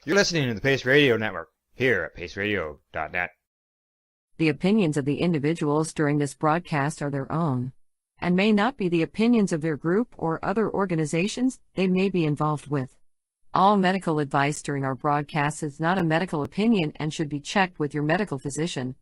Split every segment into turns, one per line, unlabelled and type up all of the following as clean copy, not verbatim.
You're listening to the Pace Radio Network here at paceradio.net.
The opinions of the individuals during this broadcast are their own and may not be the opinions of their group or other organizations they may be involved with. All medical advice during our broadcast is not a medical opinion and should be checked with your medical physician.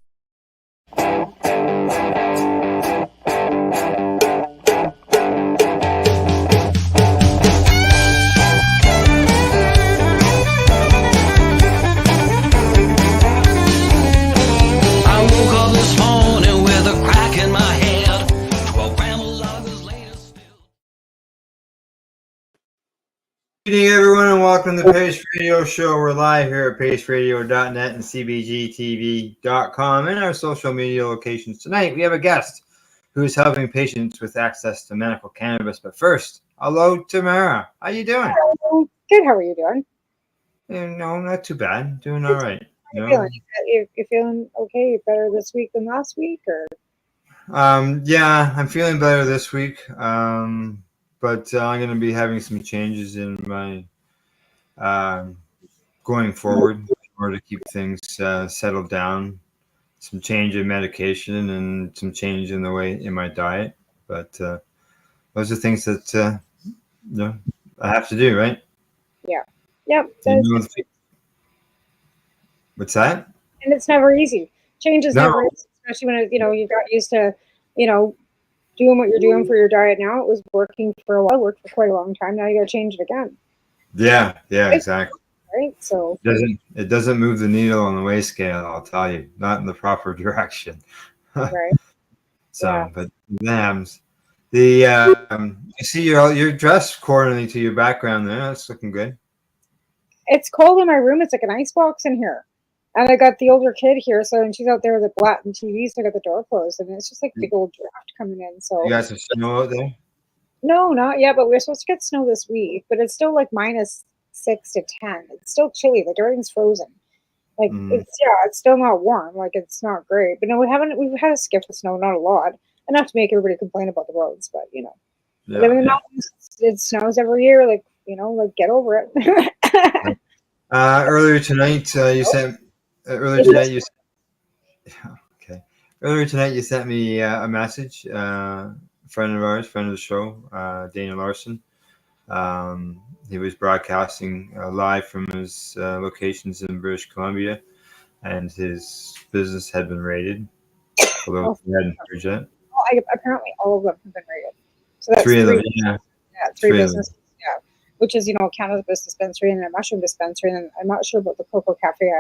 Good evening, everyone, and welcome to the Pace Radio Show. We're live here at paceradio.net and cbgtv.com and our social media locations. Tonight, we have a guest who is helping patients with access to medical cannabis. But first, hello, Tamara. How you doing?
Hello. Good. How are you doing?
No, not too bad. Doing all right.
How are you feeling? You feeling okay? You better this week than last week, or?
Yeah, I'm feeling better this week. But I'm going to be having some changes in my going forward in order to keep things settled down. Some change in medication and some change in the way in my diet. But those are things that I have to do, right?
Yeah. Yep.
What's that?
And it's never easy. Change is never easy, especially when you got used to doing what you're doing for your diet now. It was working for a while, worked for quite a long time. Now you got to change it again.
Yeah,
right?
Exactly.
Right. So
it doesn't move the needle on the weight scale. I'll tell you, not in the proper direction.
Right.
So,
yeah.
But that you see you're dressed accordingly to your background there. That's looking good.
It's cold in my room. It's like an ice box in here. And I got the older kid here, and she's out there with the black and TV, so I got the door closed, and it's just like big old draft coming in. So
you got some snow out there?
No, not yet, but we're supposed to get snow this week. But it's still like -6 to 10. It's still chilly. Like everything's frozen. Like it's still not warm. Like it's not great. But no, we've had a skiff of snow, not a lot, enough to make everybody complain about the roads. But live in the mountains, it snows every year. Like get over it.
Earlier tonight, you sent. Earlier tonight, you sent me a message. Friend of the show, Dana Larson. He was broadcasting live from his locations in British Columbia, and his business had been raided. Although he hadn't heard yet.
Apparently, all of them have been raided. So that's
three of them. Yeah,
three businesses. Yeah, which is cannabis dispensary and a mushroom dispensary, and I'm not sure about the Coco Cafe.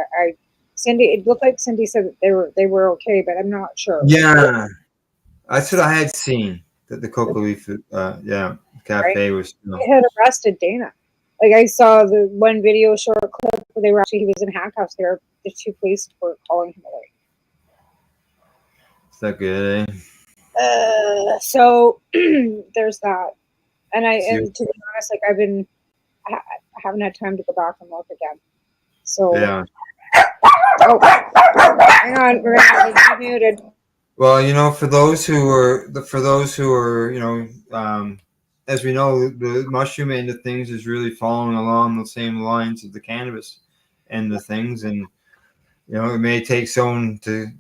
Cindy, it looked like Cindy said that they were okay, but I'm not sure.
Yeah, that's what I had seen. That the Coco Leaf, cafe was.
They had arrested Dana. Like I saw the one video short clip where he was in handcuffs there. The two police were calling him away.
Is that good?
So there's that, and to be honest, like I haven't had time to go back and look again. So
yeah.
Oh, hang on, we're gonna be muted.
Well, for those who are, as we know, the mushroom end of things is really following along the same lines of the cannabis end of things, and it may take someone to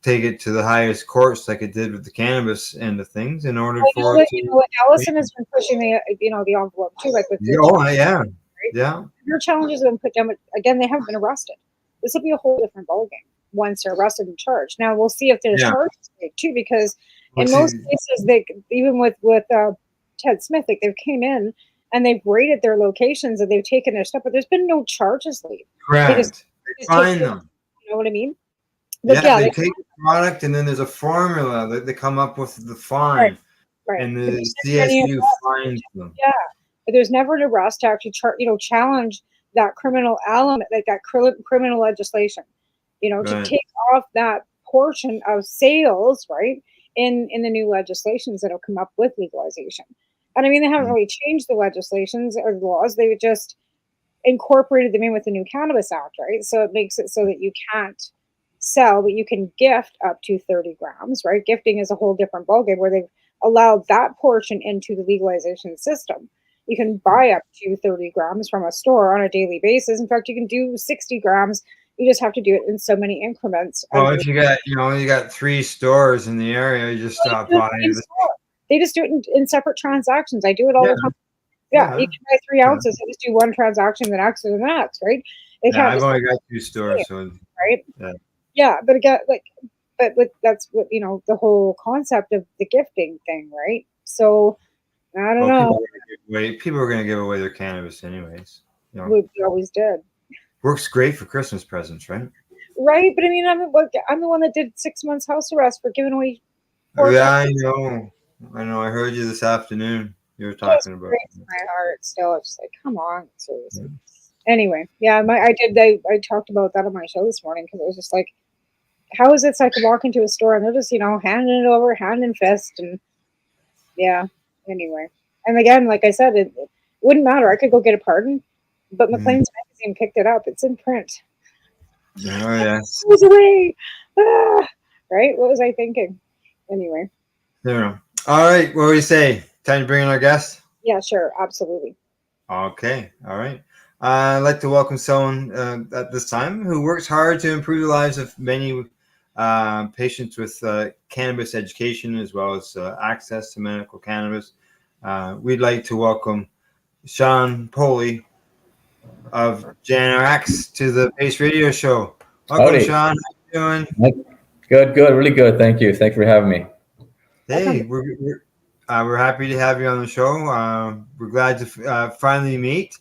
take it to the highest courts like it did with the cannabis end of things in order for it to.
Allison has been pushing the envelope too, like with
yeah.
Your challenges have been put down, but again, they haven't been arrested. This will be a whole different ballgame once they're arrested and charged. Now we'll see if there's charges too, because in most cases, even with Ted Smith, like they've came in and they've raided their locations and they've taken their stuff, but there's been no charges laid.
Correct. They just find them.
You know what I mean?
But they take the product and then there's a formula that they come up with the fine,
right.
And the CSU fines them.
Yeah, but there's never an arrest to actually challenge that criminal element, like that criminal legislation, to take off that portion of sales, right, in the new legislations that have come up with legalization. And I mean, they haven't really changed the legislations or the laws. They just incorporated them in with the new Cannabis Act, right? So it makes it so that you can't sell, but you can gift up to 30 grams, right? Gifting is a whole different ballgame where they've allowed that portion into the legalization system. You can buy up to 30 grams from a store on a daily basis. In fact, you can do 60 grams. You just have to do it in so many increments.
Well, if you got 3 stores in the area, you just stop by.
They just do it in separate transactions. I do it all the time. Yeah, you can buy 3 ounces and just do one transaction, the next, and the next, right?
I've only got 2 stores, so
right. Yeah, but again, that's what the whole concept of the gifting thing, right? So I don't know.
People are going to give away their cannabis anyways.
We always did.
Works great for Christmas presents, right?
Right, but I mean, I'm the one that did 6 months house arrest for giving away.
I know. I heard you this afternoon. You were talking about.
Breaks my heart. Still, it's just like, come on, seriously. Yeah. Anyway, yeah, I talked about that on my show this morning because it was just like, how is it so I could walk into a store and they're just handing it over hand and fist, and yeah. Anyway, and again, like I said, it wouldn't matter. I could go get a pardon, but McLean's magazine picked it up. It's in print.
Oh yes.
It was away. Right? What was I thinking? Anyway.
No. All right. What do you say? Time to bring in our guest?
Yeah, sure. Absolutely.
Okay. All right. I'd like to welcome someone at this time who works hard to improve the lives of many patients with cannabis education as well as access to medical cannabis. We'd like to welcome Seann Poli of JANrx to the Pace Radio Show. Welcome,
Howdy.
Seann. How you doing?
Good, really good. Thank you. Thanks for having me.
Hey, we're happy to have you on the show. We're glad to finally meet.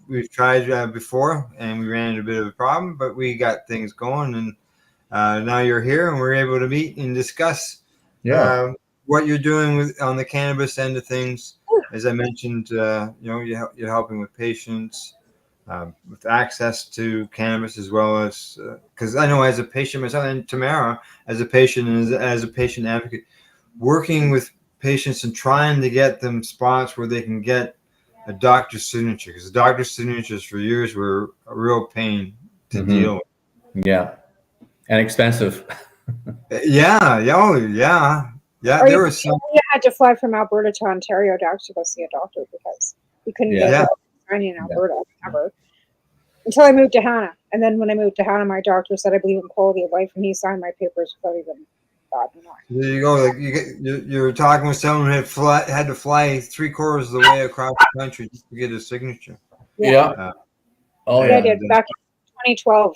We've tried before, and we ran into a bit of a problem, but we got things going, and now you're here, and we're able to meet and discuss what you're doing on the cannabis end of things. As I mentioned, you're helping with patients with access to cannabis, as well as because I know as a patient myself, and Tamara as a patient and as a patient advocate, working with patients and trying to get them spots where they can get a doctor's signature, because the doctor's signatures for years were a real pain to deal with.
Yeah, and expensive.
Yeah. There was some.
You had to fly from Alberta to Ontario to actually go see a doctor because you couldn't get money in Alberta ever. Until I moved to Hannah, and then when I moved to Hannah, my doctor said I believe in quality of life, and he signed my papers without even God.
There you go. Like you're talking with someone who had to fly 3/4 of the way across the country just to get a signature.
Yeah.
I did back in 2012.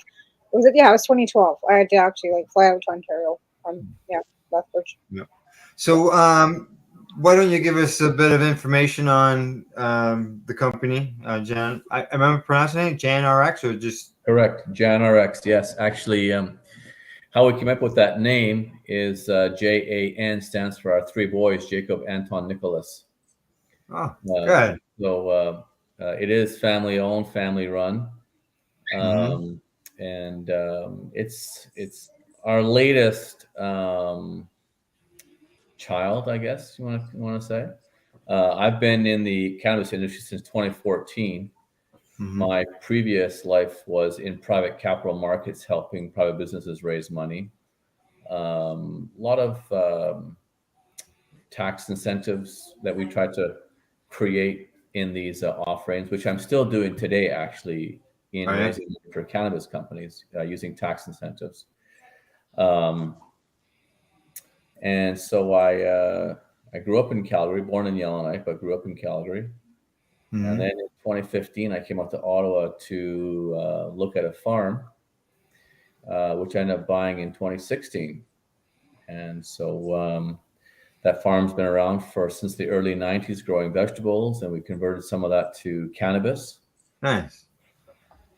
Was it? Yeah, it was 2012. I had to actually fly out to Ontario. Lethbridge.
Yeah. So, why don't you give us a bit of information on the company, Jan? I remember pronouncing it JANrx, or just
correct, JANrx. Yes, actually, how we came up with that name is JAN stands for our 3 boys: Jacob, Anton, Nicholas.
Oh, good.
So it is family owned, family run, and it's our latest child, I guess you want to say. I've been in the cannabis industry since 2014. My previous life was in private capital markets, helping private businesses raise money. A lot of tax incentives that we tried to create in these offerings, which I'm still doing today, actually, in raising money for cannabis companies using tax incentives. And so I grew up in Calgary, born in Yellowknife, but grew up in Calgary. And then in 2015, I came up to Ottawa to look at a farm, which I ended up buying in 2016. And so that farm's been around since the early 90s, growing vegetables, and we converted some of that to cannabis.
Nice.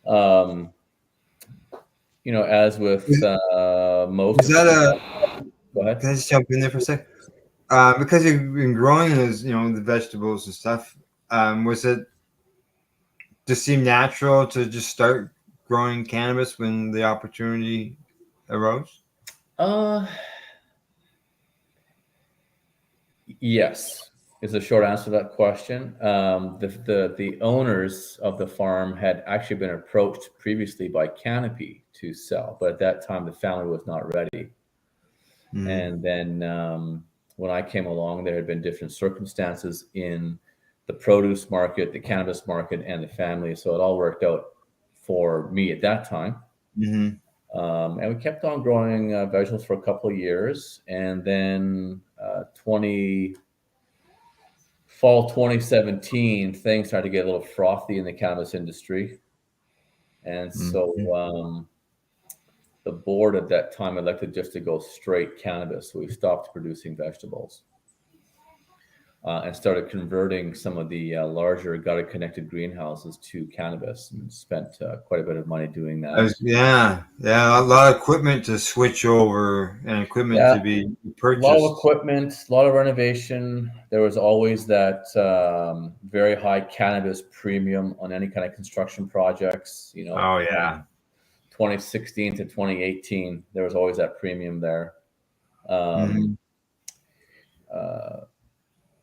As with most.
Is that
Go ahead.
Can I just jump in there for a sec? Because you've been growing the vegetables and stuff. Was it just seem natural to just start growing cannabis when the opportunity arose?
Yes, is the short answer to that question. The owners of the farm had actually been approached previously by Canopy to sell, but at that time the family was not ready. And then when I came along, there had been different circumstances in produce market, the cannabis market, and the family. So it all worked out for me at that time.
Mm-hmm.
And we kept on growing vegetables for a couple of years, and then fall 2017, things started to get a little frothy in the cannabis industry, and so the board at that time elected just to go straight cannabis. So we stopped producing vegetables and started converting some of the larger gutted connected greenhouses to cannabis, and spent quite a bit of money doing that.
Yeah, a lot of equipment to switch over and equipment to be
A
purchased.
lot of equipment, a lot of renovation. There was always that very high cannabis premium on any kind of construction projects. You know,
Oh yeah.
2016 to 2018, there was always that premium there.
Mm-hmm.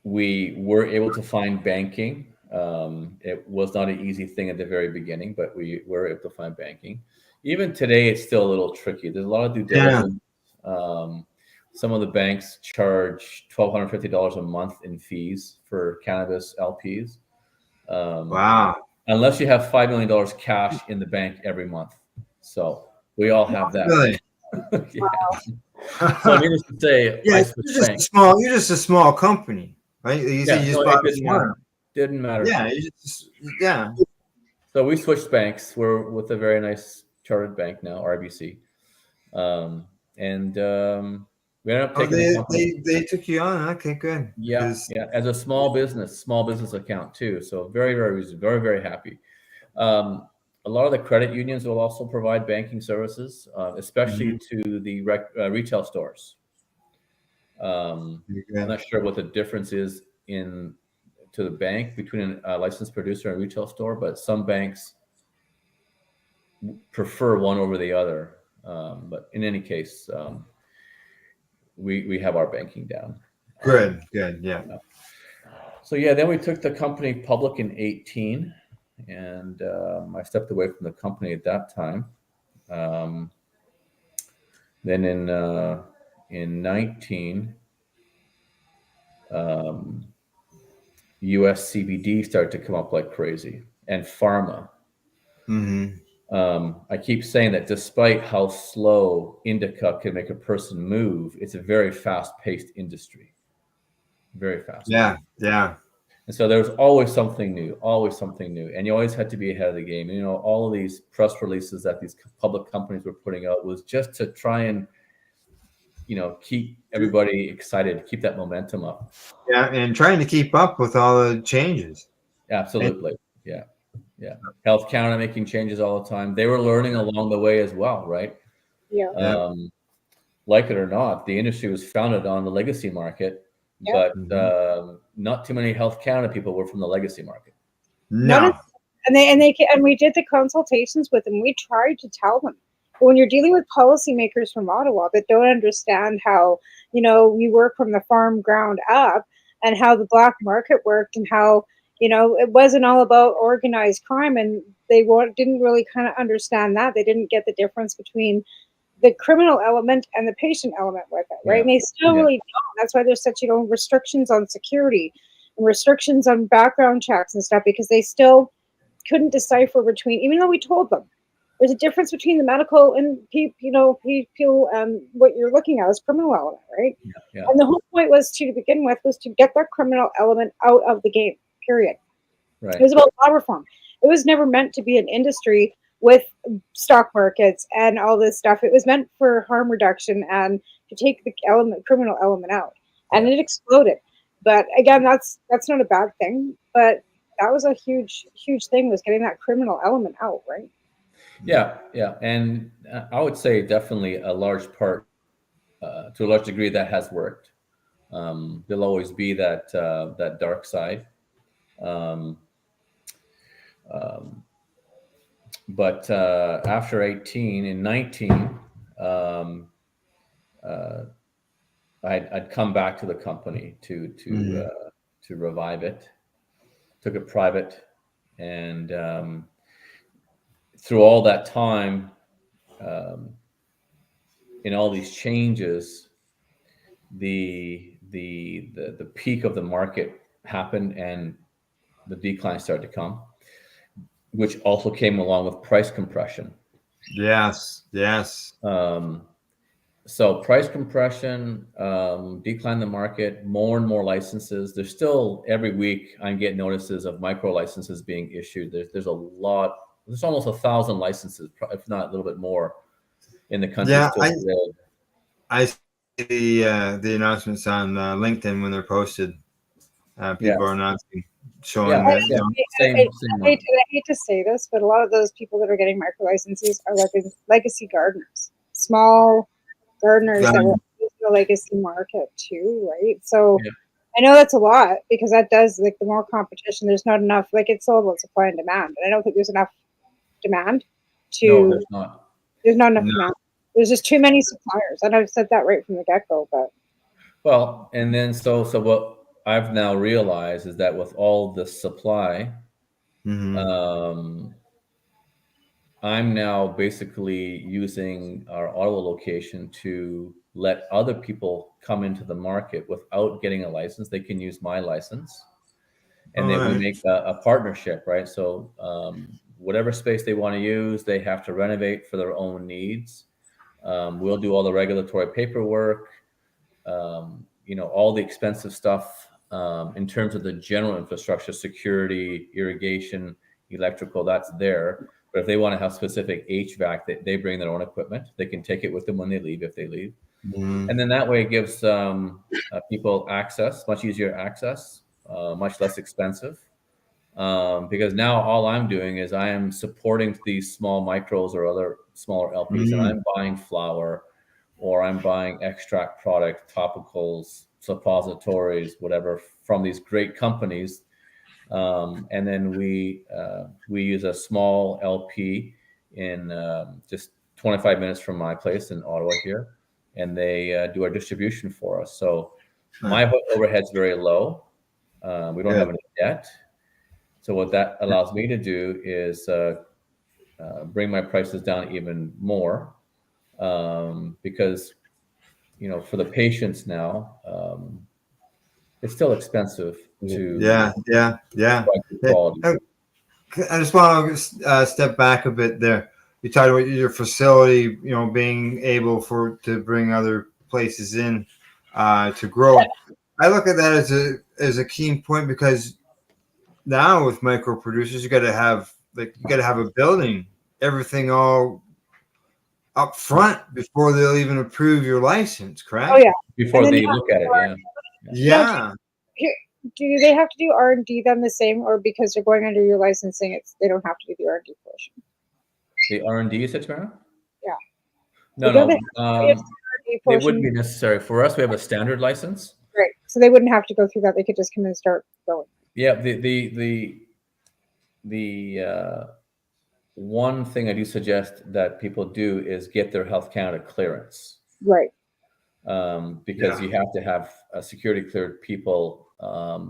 We were able to find banking. It was not an easy thing at the very beginning, but we were able to find banking. Even today, it's still a little tricky. There's a lot of due diligence. Some of the banks charge $1,250 a month in fees for cannabis LPs.
Wow.
Unless you have $5 million cash in the bank every month. So we all have that.
Really?
Wow.
So needless to say,
Yeah,
I
you're
switched
just
banks.
you're just a small company, right? You said you just bought a farm.
Didn't matter.
Yeah,
So we switched banks. We're with a very nice chartered bank now, RBC, and we ended up taking the company.
They took you on. Okay, good.
Yeah, as a small business account too. So very, very happy. A lot of the credit unions will also provide banking services, especially to the retail stores. I'm not sure what the difference is to the bank between a licensed producer and a retail store, but some banks prefer one over the other. But in any case, we have our banking down.
Good, yeah.
So then we took the company public in 2018, and I stepped away from the company at that time. Then in 2019, US CBD started to come up like crazy, and pharma.
Mm-hmm.
I keep saying that despite how slow indica can make a person move, it's a very fast-paced industry. Very fast.
Yeah.
And so there's always something new, and you always had to be ahead of the game. You know, all of these press releases that these public companies were putting out was just to try and, keep everybody excited, keep that momentum up.
Yeah, and trying to keep up with all the changes.
Absolutely. Yeah. Health Canada making changes all the time. They were learning along the way as well, right?
Yeah.
Like it or not, the industry was founded on the legacy market, but not too many Health Canada people were from the legacy market.
No.
And we did the consultations with them. We tried to tell them, when you're dealing with policymakers from Ottawa that don't understand how, we work from the farm ground up and how the black market worked and how, it wasn't all about organized crime, and they didn't really kind of understand that. They didn't get the difference between the criminal element and the patient element with it, right? And they still really don't. That's why there's such, restrictions on security and restrictions on background checks and stuff, because they still couldn't decipher between, even though we told them there's a difference between the medical and people, what you're looking at is criminal element, right?
Yeah.
And the whole point was to begin with was to get that criminal element out of the game, period.
Right.
It was about law reform. It was never meant to be an industry with stock markets and all this stuff. It was meant for harm reduction and to take the criminal element out, and it exploded. But again, that's not a bad thing, but that was a huge thing, was getting that criminal element out, right?
Yeah. And I would say definitely a large part, to a large degree, that has worked. There'll always be that dark side. But after 18 and 19, I'd come back to the company to revive it. Took it private, and through all that time, in all these changes, the peak of the market happened, and the decline started to come, which also came along with price compression.
Yes.
So price compression, decline in the market, more and more licenses. There's still, every week I'm getting notices of micro licenses being issued. There's a lot. There's almost 1,000 licenses, if not a little bit more, in the country.
Yeah,
still today.
I see the announcements on LinkedIn when they're posted. People are announcing, showing that.
I hate to say this, but a lot of those people that are getting micro licenses are legacy gardeners, small gardeners that will use the legacy market too, right? So I know that's a lot, because that does, like, the more competition, there's not enough, like, it's all about supply and demand. And I don't think there's enough demand to.
No, there's not.
There's not enough demand. There's just too many suppliers, and I've said that right from the get-go. But
well, and then so what I've now realized is that with all the supply, I'm now basically using our Ottawa location to let other people come into the market without getting a license. They can use my license, and then we make a partnership, right? So whatever space they want to use, they have to renovate for their own needs. We'll do all the regulatory paperwork, all the expensive stuff in terms of the general infrastructure, security, irrigation, electrical, that's there. But if they want to have specific HVAC, they bring their own equipment. They can take it with them when they leave, if they leave. And then that way it gives people access, much easier access, much less expensive. Because now all I'm doing is I am supporting these small micros or other smaller LPs, and I'm buying flower, or I'm buying extract product, topicals, suppositories, whatever, from these great companies. And then we use a small LP in just 25 minutes from my place in Ottawa here, and they do our distribution for us. So my overhead's very low. We don't have any debt. So what that allows me to do is bring my prices down even more, because for the patients now, it's still expensive to quality.
I just want to step back a bit there. You talked about your facility, being able to bring other places in to grow. I look at that as a key point, because now with micro producers, you got to have a building, everything all up front before they'll even approve your license, correct?
Oh yeah,
before they look at it.
Yeah.
Do they have to do R&D then the same, or because they're going under your licensing, they don't have to do the R&D portion?
The R&D, you said, Tamara?
Yeah.
No. It wouldn't be necessary for us. We have a standard license.
Right. So they wouldn't have to go through that. They could just come and start going.
Yeah. The one thing I do suggest that people do is get their Health Canada clearance.
Right.
Because you have to have security cleared people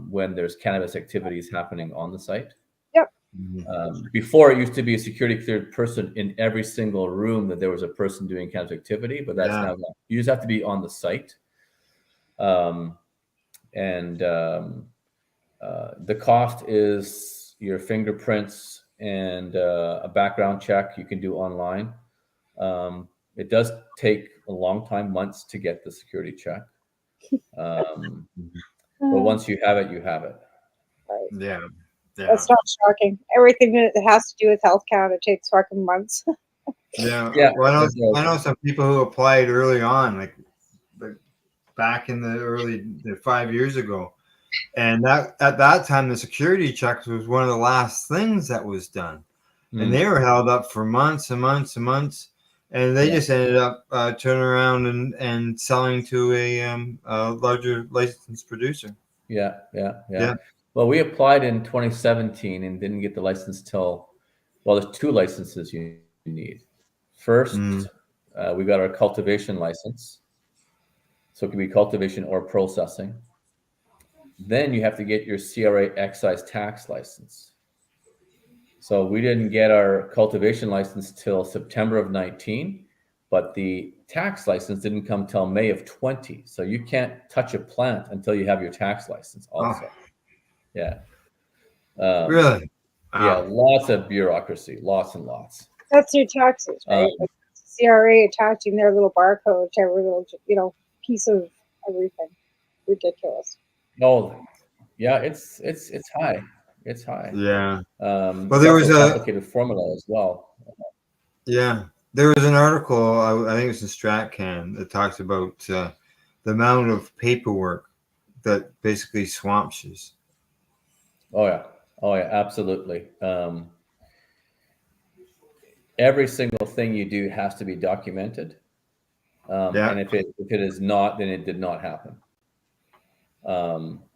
when there's cannabis activities happening on the site.
Yep.
Before, it used to be a security cleared person in every single room that there was a person doing cannabis activity, but that's now gone. You just have to be on the site. The cost is your fingerprints and a background check you can do online. It does take a long time, months, to get the security check. But once you have it, you have it.
Right.
Yeah.
That's not shocking. Everything that has to do with Health Canada takes fucking months.
Yeah. Well, I know some people who applied early on, like back in the 5 years ago. And that at that time, the security checks was one of the last things that was done. And they were held up for months and months and months. And they just ended up turning around and selling to a larger licensed producer.
Yeah. Well, we applied in 2017 and didn't get the license there's 2 licenses you need. First, we got our cultivation license. So it can be cultivation or processing. Then you have to get your CRA excise tax license. So we didn't get our cultivation license till September of 19, but the tax license didn't come till May of 20. So you can't touch a plant until you have your tax license also. Yeah.
Really?
Yeah,
Wow.
lots of bureaucracy, lots and lots.
That's your taxes, right? Like CRA attaching their little barcode to every little, piece of everything. Ridiculous.
Oh, yeah, it's high. It's high.
Yeah. Well,
It's
there
also
was
a
a
complicated formula as well.
yeah. There was an article. I think it's in StratCan that talks about the amount of paperwork that basically swamps you.
Oh yeah, absolutely. Every single thing you do has to be documented,
Yeah.
and if it is not, then it did not happen.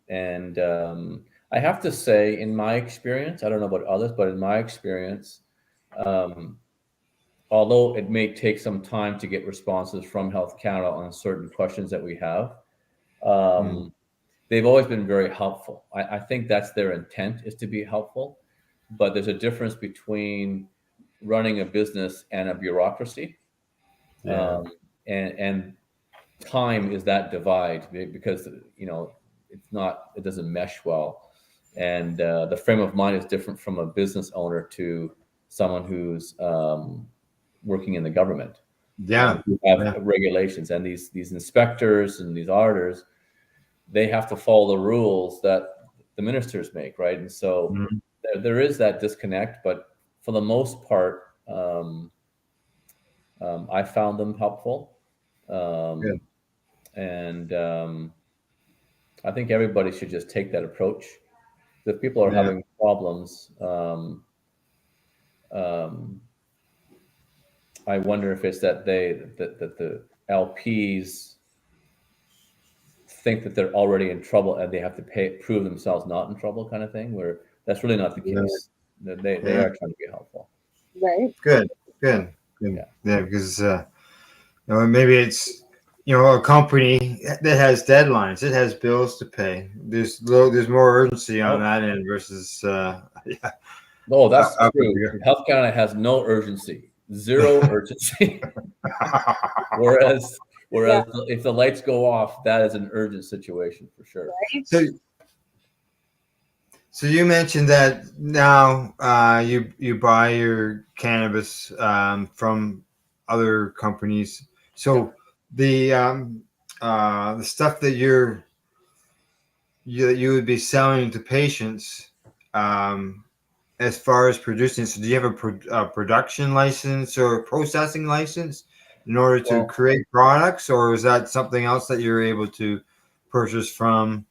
And I have to say, in my experience, I don't know about others, but in my experience, although it may take some time to get responses from Health Canada on certain questions that we have,
Mm.
they've always been very helpful. I think that's their intent, is to be helpful, but there's a difference between running a business and a bureaucracy.
Yeah.
And time is that divide, because it doesn't mesh well, and the frame of mind is different from a business owner to someone who's working in the government.
Yeah.
We have
Yeah.
regulations, and these inspectors and these auditors, they have to follow the rules that the ministers make, right? And so
Mhm.
there is that disconnect, but for the most part, I found them helpful.
Good.
And I think everybody should just take that approach. If people are
Yeah.
having problems, um, I wonder if it's that the LPs think that they're already in trouble and they have to prove themselves not in trouble, kind of thing. Where that's really not the
Yeah.
case. They
Yeah.
are trying to be helpful.
Right.
Good.
Yeah,
Good. Good.
yeah.
Yeah. Because maybe it's a company that has deadlines. It has bills to pay. There's more urgency on
Oh,
that end versus yeah.
no, that's
Up
true. Health Canada has no urgency, zero urgency. Whereas,
Yeah.
if the lights go off, that is an urgent situation for sure.
Right.
So So you mentioned that now you buy your cannabis from other companies. So the stuff that you would be selling to patients, um, as far as producing. So do you have a production license or a processing license in order to
Well,
create products, or is that something else that you're able to purchase from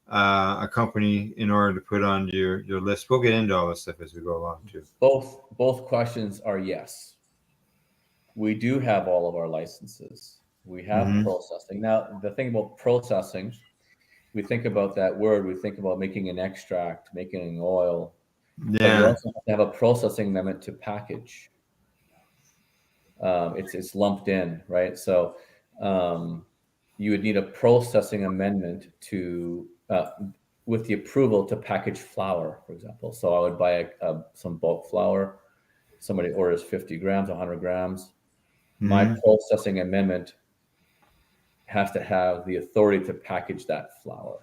a company in order to put on your list? We'll get into all this stuff as we go along too.
both questions are yes. We do have all of our licenses. We have
Mm-hmm.
processing. Now, the thing about processing, we think about that word, we think about making an extract, making an oil, but you
Yeah.
also have to have a processing amendment to package. It's lumped in, right? So you would need a processing amendment to with the approval to package flour, for example. So I would buy some bulk flour. Somebody orders 50 grams, 100 grams. My
Mm-hmm.
processing amendment has to have the authority to package that flour.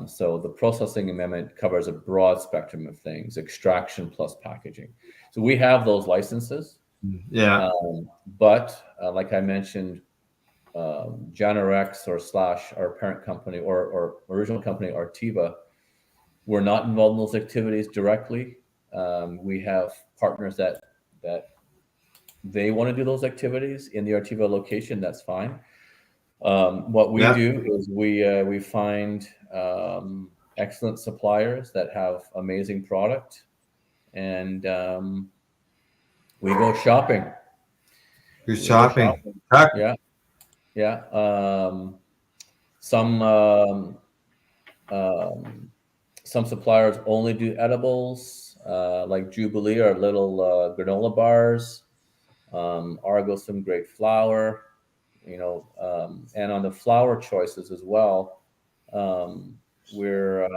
So the processing amendment covers a broad spectrum of things, extraction plus packaging. So we have those licenses.
Yeah.
But like I mentioned, JANrx or / our parent company or original company Artiva, we're not involved in those activities directly. We have partners that they want to do those activities in the Artiva location. That's fine. What we
Yeah.
do is we find excellent suppliers that have amazing product, and we go shopping.
You're
We go
shopping.
shopping.
Huh?
Yeah, yeah. Some um, some suppliers only do edibles, like Jubilee or little granola bars. Argos, some great flour, and on the flour choices as well, we're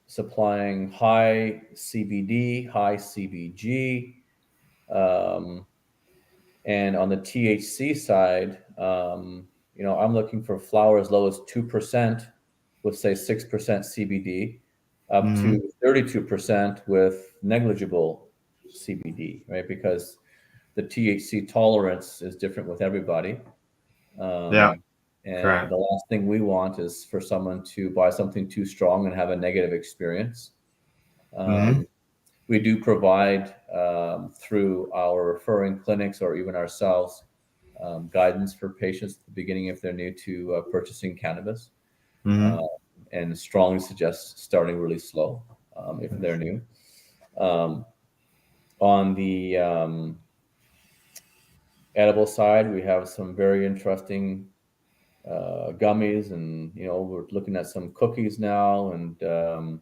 supplying high CBD, high CBG, um, and on the THC side, I'm looking for flour as low as 2%, with say 6% CBD, up to 32% with negligible CBD, right? Because the THC tolerance is different with everybody.
Yeah,
and
correct.
the last thing we want is for someone to buy something too strong and have a negative experience. We do provide through our referring clinics or even ourselves guidance for patients at the beginning if they're new to purchasing cannabis, and strongly suggest starting really slow if they're new. On the edible side, we have some very interesting gummies, and we're looking at some cookies now, and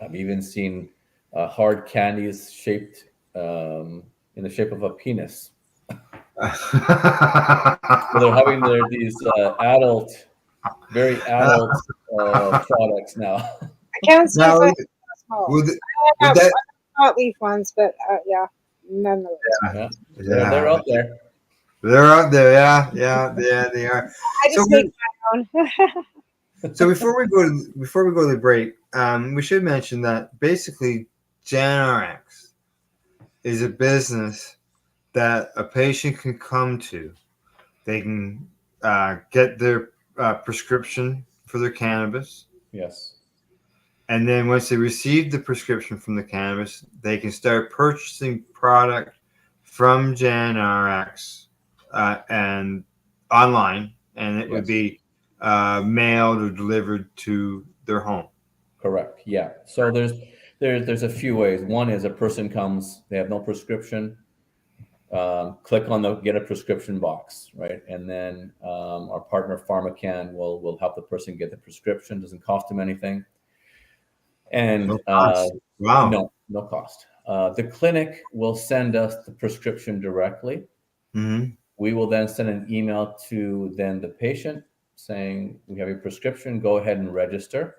I've even seen hard candies shaped in the shape of a penis. So they're having these very adult products now.
I can't see
Now,
if I small.
would
I have
that?
hot leaf ones, but yeah, none of those.
Yeah, they're out there.
They're out there. Yeah, they are.
I just make my own.
So before we go to the break, we should mention that basically JANrx is a business that a patient can come to. They can get their prescription for their cannabis.
Yes.
And then once they receive the prescription from the cannabis, they can start purchasing product from JANrx and online, and it would be mailed or delivered to their home.
Correct. Yeah. So there's a few ways. One is a person comes, they have no prescription, click on the get a prescription box, right? And then our partner PharmaCann will help the person get the prescription. Doesn't cost them anything. And
no cost. Wow.
No cost. The clinic will send us the prescription directly. We will then send an email to then the patient saying, we have a prescription, go ahead and register.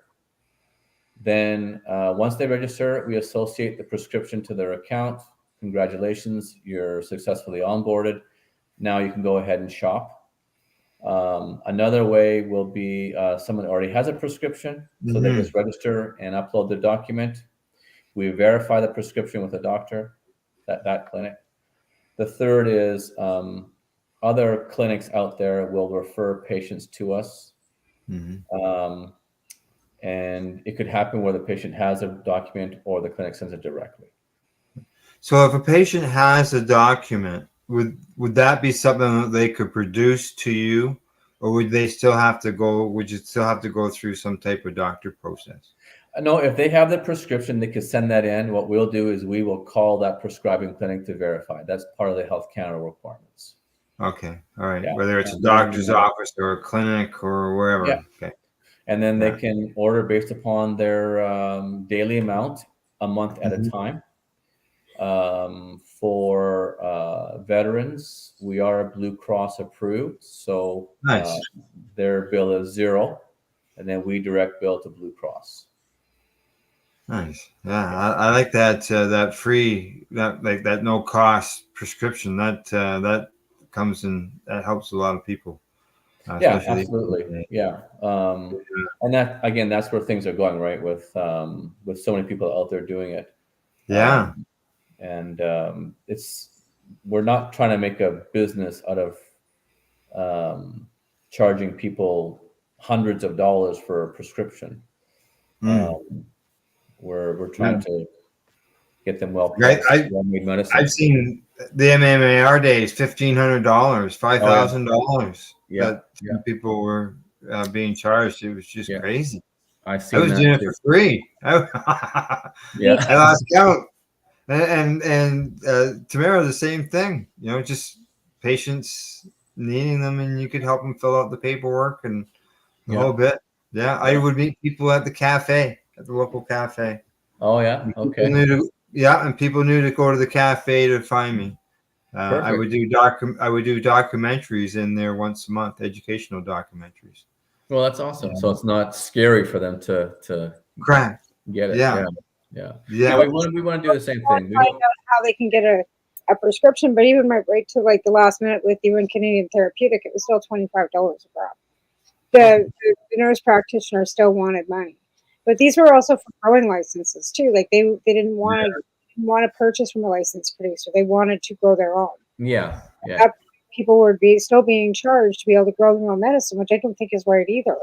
Then once they register, we associate the prescription to their account. Congratulations, you're successfully onboarded. Now you can go ahead and shop. Another way will be someone already has a prescription, so they just register and upload the document. We verify the prescription with a doctor at that clinic. The third is other clinics out there will refer patients to us. And it could happen where the patient has a document or the clinic sends it directly.
So if a patient has a document, would that be something that they could produce to you, or would you still have to go through some type of doctor process?
No, if they have the prescription, they can send that in. What we'll do is we will call that prescribing clinic to verify. That's part of the Health Canada requirements.
Okay. All right.
Yeah.
Whether it's a doctor's office or a clinic or wherever.
Yeah.
Okay.
And then they can order based upon their daily amount, a month at a time. For veterans, we are Blue Cross approved. So
nice.
Their bill is $0, and then we direct bill to Blue Cross.
Nice. Yeah, I like that. That free, that no cost prescription. That comes in. That helps a lot of people.
Yeah, absolutely. Yeah. And that again, that's where things are going, right? With so many people out there doing it.
Yeah.
We're not trying to make a business out of charging people hundreds of dollars for a prescription. We're trying to get them well priced, well-made medicine.
I've seen the MMAR days, $1,500, $5,000. That people were being charged. It was just crazy. I was doing it for free. I lost count. And Tamara, the same thing. Just patients needing them, and you could help them fill out the paperwork and the whole bit. Yeah, I would meet people at the cafe, at the local cafe.
Oh yeah, okay.
And people knew to go to the cafe to find me. I would do documentaries in there once a month, educational documentaries.
Well, that's awesome. So it's not scary for them to get it. Yeah. We want to do the same thing.
Find out how they can get a prescription, but even right to like the last minute with you in Canadian Therapeutic, it was still $25 a grab. the nurse practitioner still wanted money. But these were also for growing licenses too. Like they didn't want to purchase from a licensed producer. They wanted to grow their own.
Yeah.
People were still being charged to be able to grow their own medicine, which I don't think is right either.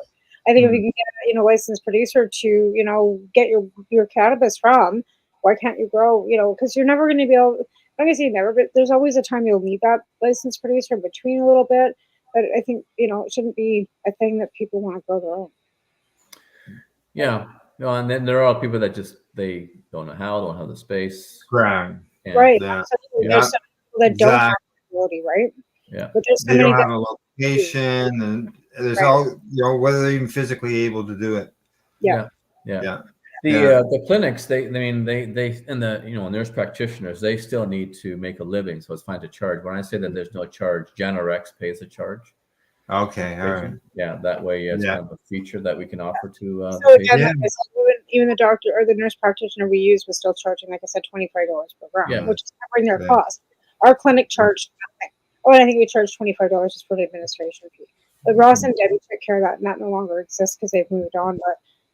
I think if you can get a licensed producer to get your cannabis from, why can't you grow? Because you're never going to be able. I'm not gonna say never, but there's always a time you'll need that licensed producer in between a little bit. But I think it shouldn't be a thing that people want to grow their own.
Yeah. No, and then there are people that they don't know how, don't have the space.
Right.
Right.
Yeah.
There's some people that don't have the ability, right?
Yeah.
But there's
they don't have a location, and there's all whether they're even physically able to do it.
Yeah.
The clinics, they and the nurse practitioners, they still need to make a living, so it's fine to charge. When I say that there's no charge, JANrx pays a charge.
Okay, all right.
Yeah, that way it's kind of a feature that we can offer to.
So again, even the doctor or the nurse practitioner we used was still charging, like I said, $25 per gram, which is covering their cost. Our clinic charged nothing. Oh, and I think we charged $25 just for the administration fee. But Ross and Debbie took care of that, and that no longer exists because they've moved on.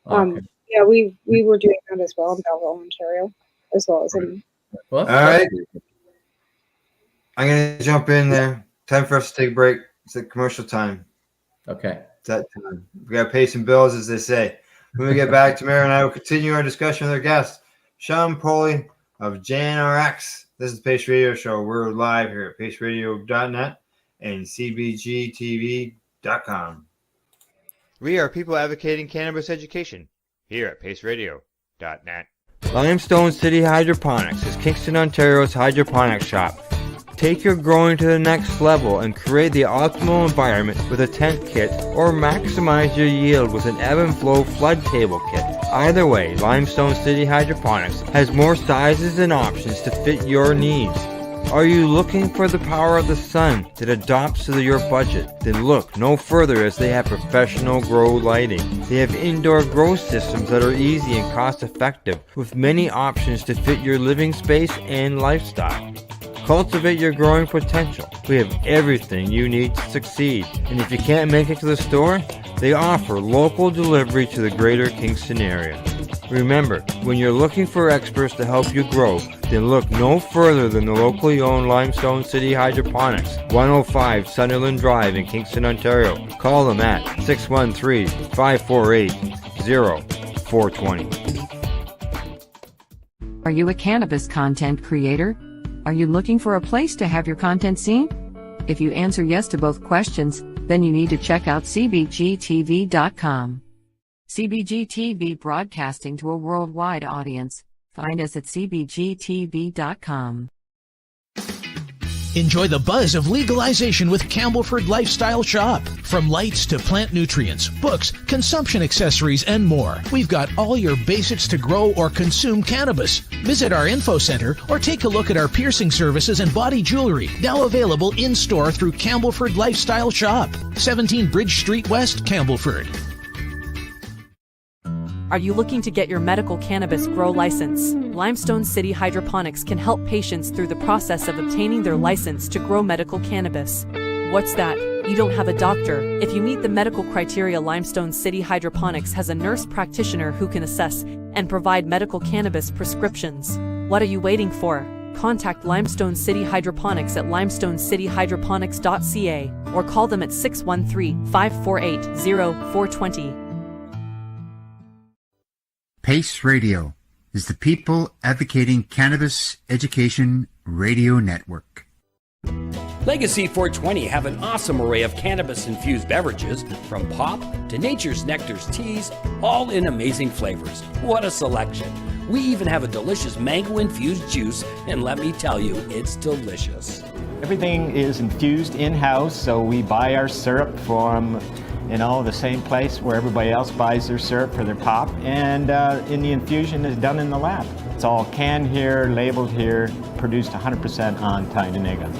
But we were doing that as well in Belleville, Ontario, as well as in.
All right, I'm gonna jump in there. Time for us to take a break. It's a commercial time.
Okay.
It's that time. We got to pay some bills, as they say. When we get back, Tamara and I will continue our discussion with our guest, Seann Poli of JANrx. This is the Pace Radio Show. We're live here at paceradio.net and cbgtv.com.
We are people advocating cannabis education here at paceradio.net.
Limestone City Hydroponics is Kingston, Ontario's hydroponics shop. Take your growing to the next level and create the optimal environment with a tent kit, or maximize your yield with an ebb and flow flood table kit. Either way, Limestone City Hydroponics has more sizes and options to fit your needs. Are you looking for the power of the sun that adapts to your budget? Then look no further, as they have professional grow lighting. They have indoor grow systems that are easy and cost effective, with many options to fit your living space and lifestyle. Cultivate your growing potential. We have everything you need to succeed. And if you can't make it to the store, they offer local delivery to the greater Kingston area. Remember, when you're looking for experts to help you grow, then look no further than the locally owned Limestone City Hydroponics, 105 Sunderland Drive in Kingston, Ontario. Call them at 613-548-0420.
Are you a cannabis content creator? Are you looking for a place to have your content seen? If you answer yes to both questions, then you need to check out cbgtv.com. CBGTV, broadcasting to a worldwide audience. Find us at cbgtv.com.
Enjoy the buzz of legalization with Campbellford Lifestyle Shop. From lights to plant nutrients, books, consumption accessories, and more, we've got all your basics to grow or consume cannabis. Visit our info center or take a look at our piercing services and body jewelry, now available in-store through Campbellford Lifestyle Shop, 17 Bridge Street West, Campbellford.
Are you looking to get your medical cannabis grow license? Limestone City Hydroponics can help patients through the process of obtaining their license to grow medical cannabis. What's that? You don't have a doctor. If you meet the medical criteria, Limestone City Hydroponics has a nurse practitioner who can assess and provide medical cannabis prescriptions. What are you waiting for? Contact Limestone City Hydroponics at limestonecityhydroponics.ca or call them at 613-548-0420.
Pace Radio is the people advocating cannabis education radio network.
Legacy 420 have an awesome array of cannabis-infused beverages, from pop to Nature's Nectar's teas, all in amazing flavors. What a selection! We even have a delicious mango-infused juice, and let me tell you, it's delicious.
Everything is infused in-house, so we buy our syrup from the same place where everybody else buys their syrup for their pop, and the infusion is done in the lab. It's all canned here, labeled here, produced 100% on Tyndonega.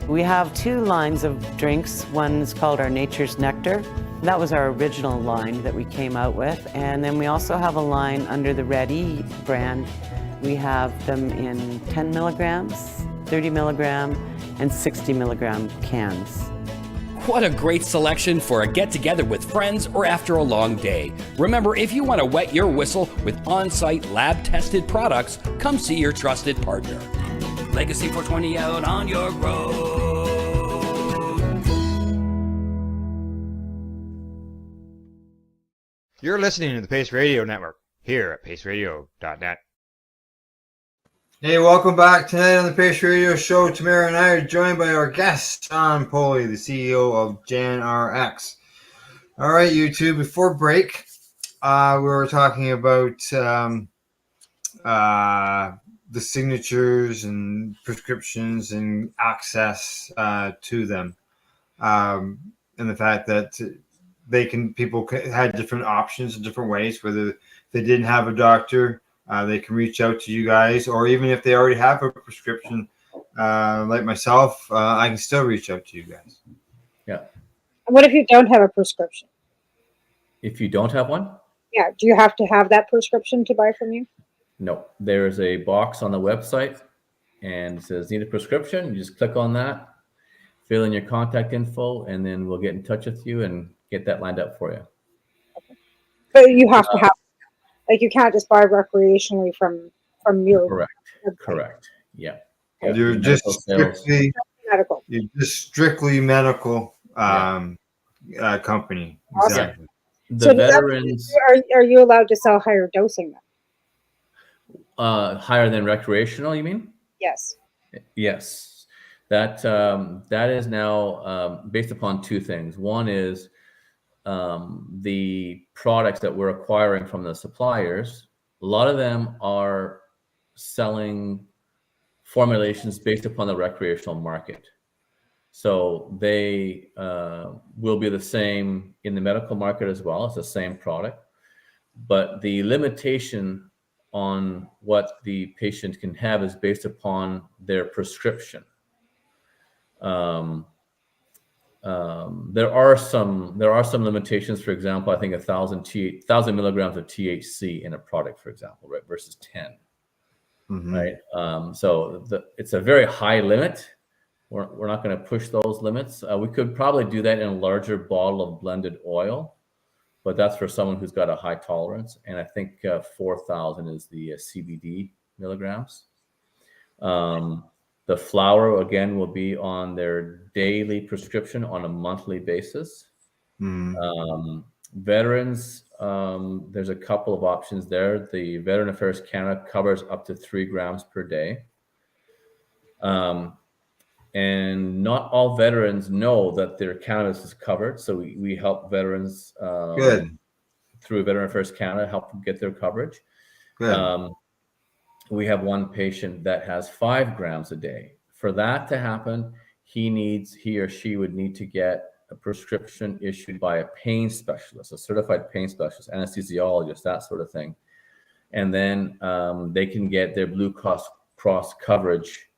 We have two lines of drinks. One is called our Nature's Nectar. That was our original line that we came out with, and then we also have a line under the Red E brand. We have them in 10 milligrams, 30 milligram, and 60 milligram cans.
What a great selection for a get-together with friends or after a long day. Remember, if you want to wet your whistle with on-site lab-tested products, come see your trusted partner. Legacy 420 out on your road.
You're listening to the Pace Radio Network here at paceradio.net.
Hey, welcome back. Tonight on the Pace Radio Show, Tamara and I are joined by our guest, Seann Poli, the CEO of JANrx. All right, you two, before break, we were talking about the signatures and prescriptions and access to them, and the fact that people had different options in different ways, whether they didn't have a doctor, they can reach out to you guys, or even if they already have a prescription, like myself, I can still reach out to you guys.
Yeah.
What if you don't have a prescription?
If you don't have one?
Yeah. Do you have to have that prescription to buy from you?
No. There's a box on the website and it says need a prescription. You just click on that, fill in your contact info, and then we'll get in touch with you and get that lined up for you.
Okay. But you have to have, like, you can't just buy recreationally from your
Correct.
website.
Correct. Yeah.
You're just strictly medical. You're just strictly medical company.
Awesome.
Exactly.
The veterans
are you allowed to sell higher dosing then?
Higher than recreational, you mean?
Yes.
Yes. That is now based upon two things. One is the products that we're acquiring from the suppliers. A lot of them are selling formulations based upon the recreational market. So they will be the same in the medical market as well. It's the same product, but the limitation on what the patient can have is based upon their prescription. There are some limitations. For example, I think 1,000 milligrams of THC in a product, for example, right, versus 10. Mm-hmm. Right. So it's a very high limit. We're not going to push those limits. We could probably do that in a larger bottle of blended oil, but that's for someone who's got a high tolerance. And I think 4,000 is the CBD milligrams. The flower, again, will be on their daily prescription on a monthly basis. Mm. Veterans, there's a couple of options there. The Veteran Affairs Canada covers up to 3 grams per day. And not all veterans know that their cannabis is covered. So we help veterans through Veteran Affairs Canada, help them get their coverage. Good. We have one patient that has 5 grams a day. For that to happen, he or she would need to get a prescription issued by a pain specialist, a certified pain specialist, anesthesiologist, that sort of thing. And then they can get their Blue Cross coverage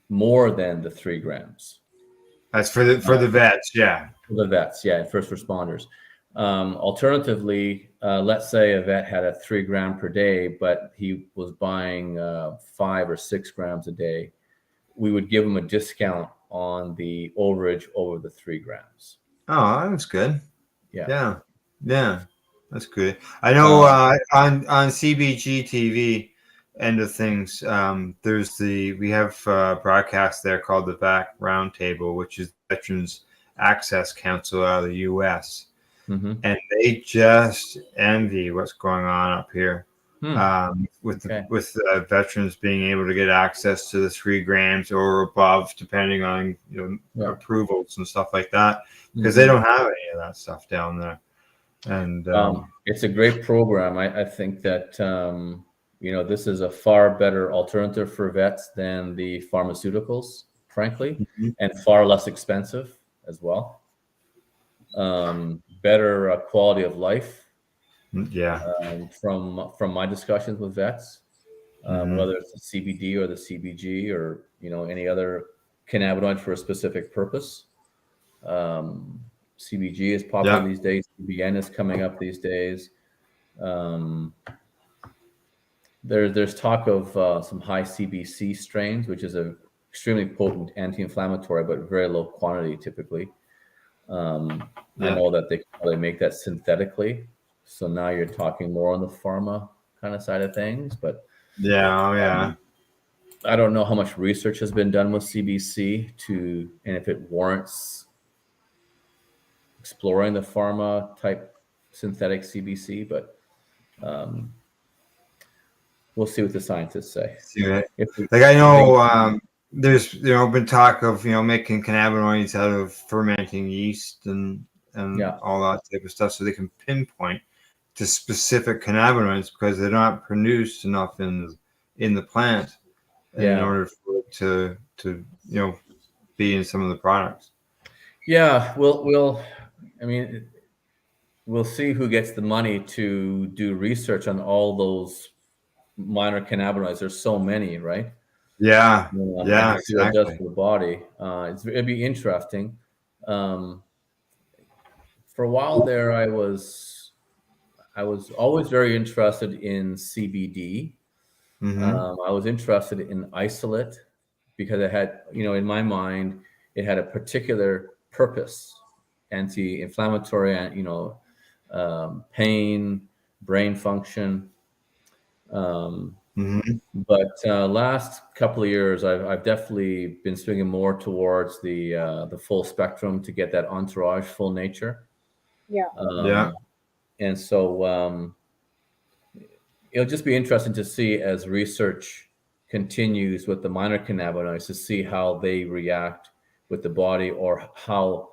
more than the 3 grams.
That's for the vets, yeah.
For the vets, yeah, and first responders. Alternatively, let's say a vet had a 3 gram per day, but he was buying 5 or 6 grams a day. We would give him a discount on the overage over the 3 grams.
Oh, that's good.
Yeah,
that's good. I know on CBG TV end of things, we have broadcast there called the VAC Roundtable, which is Veterans Access Council out of the U.S. Mm-hmm. And they just envy what's going on up here with veterans being able to get access to the 3 grams or above, depending on approvals and stuff like that, because they don't have any of that stuff down there. And
it's a great program. I think that this is a far better alternative for vets than the pharmaceuticals, frankly, and far less expensive as well. Better quality of life. From my discussions with vets, whether it's the CBD or the CBG or any other cannabinoid for a specific purpose. CBG is popular these days. CBN is coming up these days. There's talk of some high CBC strains, which is a extremely potent anti-inflammatory, but very low quantity typically. I know that they probably make that synthetically. So now you're talking more on the pharma kind of side of things, but I don't know how much research has been done with CBC and if it warrants exploring the pharma type synthetic CBC, but we'll see what the scientists say.
I know there's been talk of making cannabinoids out of fermenting yeast and all that type of stuff, so they can pinpoint to specific cannabinoids because they're not produced enough in the plant in order for it to be in some of the products.
Yeah, we'll see who gets the money to do research on all those minor cannabinoids. There's so many, right?
Yeah,
See what it does for the body. It'd be interesting. For a while there, I was always very interested in CBD. I was interested in isolate because it had, in my mind, it had a particular purpose, anti-inflammatory, pain, brain function. But last couple of years, I've definitely been swinging more towards the full spectrum to get that entourage, full nature. And so it'll just be interesting to see as research continues with the minor cannabinoids to see how they react with the body, or how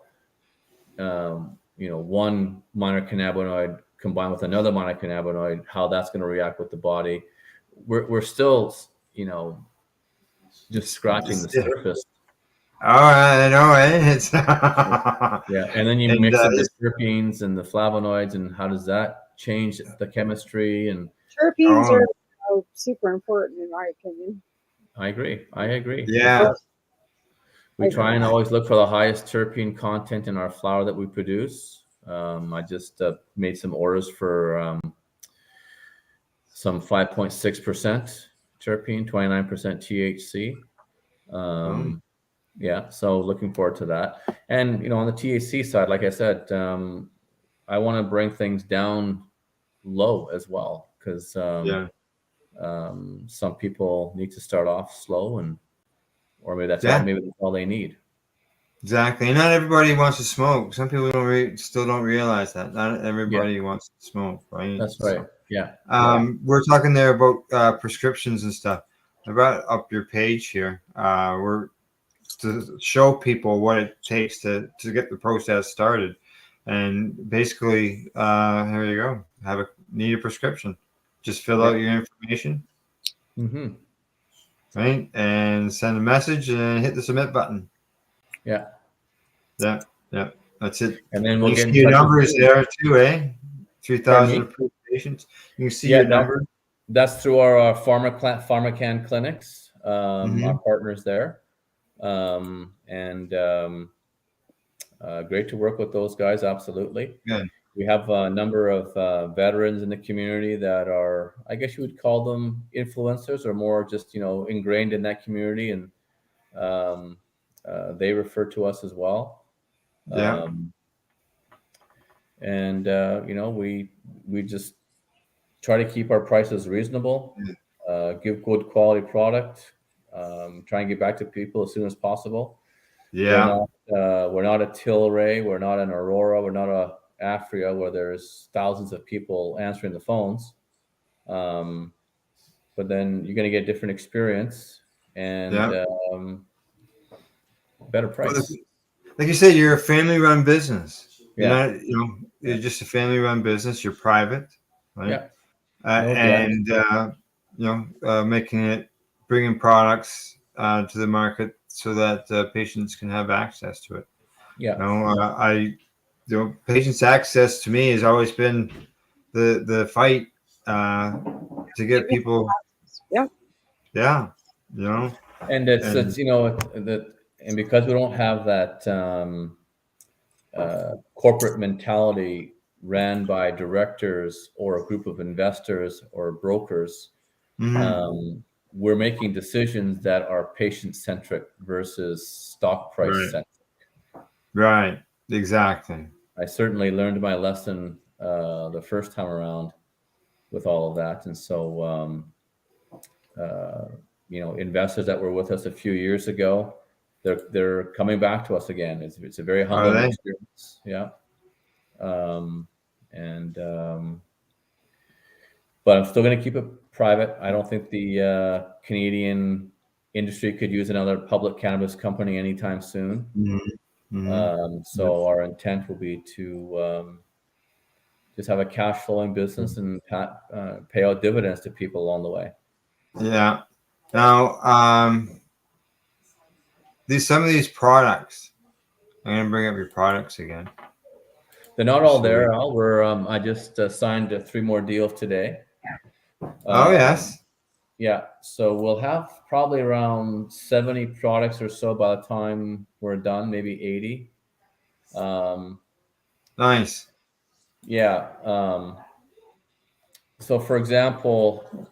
one minor cannabinoid combined with another minor cannabinoid, how that's going to react with the body. We're still just scratching the surface.
I know, right? It's
and then you mix up the terpenes and the flavonoids, and how does that change the chemistry? And
terpenes are super important in my opinion.
I agree.
Yeah.
We try and always look for the highest terpene content in our flower that we produce. I just made some orders for some 5.6% terpene, 29% THC. So looking forward to that. And on the THC side, like I said, I want to bring things down low as well, because some people need to start off slow, or maybe that's all they need.
Exactly. And not everybody wants to smoke. Some people still don't realize that. Not everybody wants to smoke, right?
That's right. Yeah.
We're talking there about prescriptions and stuff. I brought up your page here. We're to show people what it takes to get the process started. And basically, here you go. Need a prescription. Just fill out your information. Right? And send a message and hit the submit button.
Yeah.
That's it.
And then we'll get
your numbers there too, 3,000 approved patients. You can see your number.
That's through our PharmaCann clinics, our partners there. Great to work with those guys. Absolutely.
Good.
We have a number of veterans in the community that are, I guess you would call them influencers, or more just, ingrained in that community. And they refer to us as well. We just try to keep our prices reasonable, give good quality product, try and get back to people as soon as possible. We're not a Tilray, we're not an Aurora, we're not a Afria where there's thousands of people answering the phones. But then you're going to get a different experience and better price.
Like you said, you're a family-run business. You're not, you're just a family-run business. You're private, right? Bringing products to the market so that patients can have access to it. Patients' access to me has always been the fight to get people.
And and because we don't have that corporate mentality ran by directors or a group of investors or brokers, we're making decisions that are patient-centric versus stock price-centric.
Right. Exactly.
I certainly learned my lesson the first time around with all of that. And so, investors that were with us a few years ago, they're coming back to us again. It's a very humbling experience. Yeah. But I'm still going to keep it private. I don't think the Canadian industry could use another public cannabis company anytime soon. So our intent will be to just have a cash flowing business and pay out dividends to people along the way.
Yeah. Now, some of these products, I'm going to bring up your products again.
They're not all there, Al. I just signed 3 more deals today.
Oh, yes.
Yeah. So we'll have probably around 70 products or so by the time we're done, maybe 80.
Nice.
Yeah. So for example,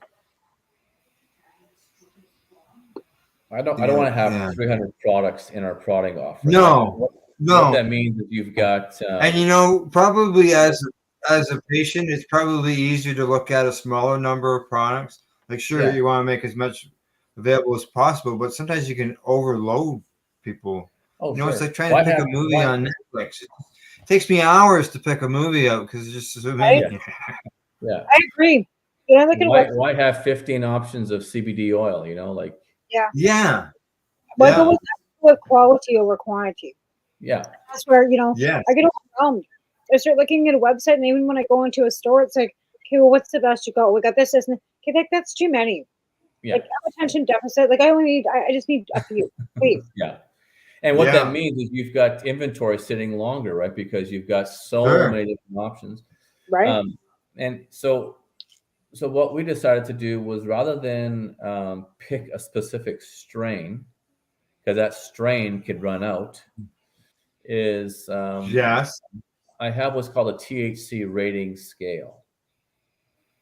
I don't want to have 300 products in our product offer.
No.
What that means is you've got
and probably as a patient, it's probably easier to look at a smaller number of products. Like, sure, you want to make as much available as possible, but sometimes you can overload people.
Sure.
It's like trying to pick a movie on Netflix. It takes me hours to pick a movie out because it's just so many.
Yeah.
I agree.
Why have 15 options of CBD oil?
Yeah. But go with quality over quantity.
Yeah.
That's where, I get overwhelmed. I start looking at a website, and even when I go into a store, it's like, okay, well, what's the best you got? We got this, and okay, that's too many.
Yeah.
Like, attention deficit. Like, I just need a few, please.
Yeah. And what that means is you've got inventory sitting longer, right? Because you've got so many different options.
Right.
And so what we decided to do was, rather than pick a specific strain, because that strain could run out, is I have what's called a THC rating scale.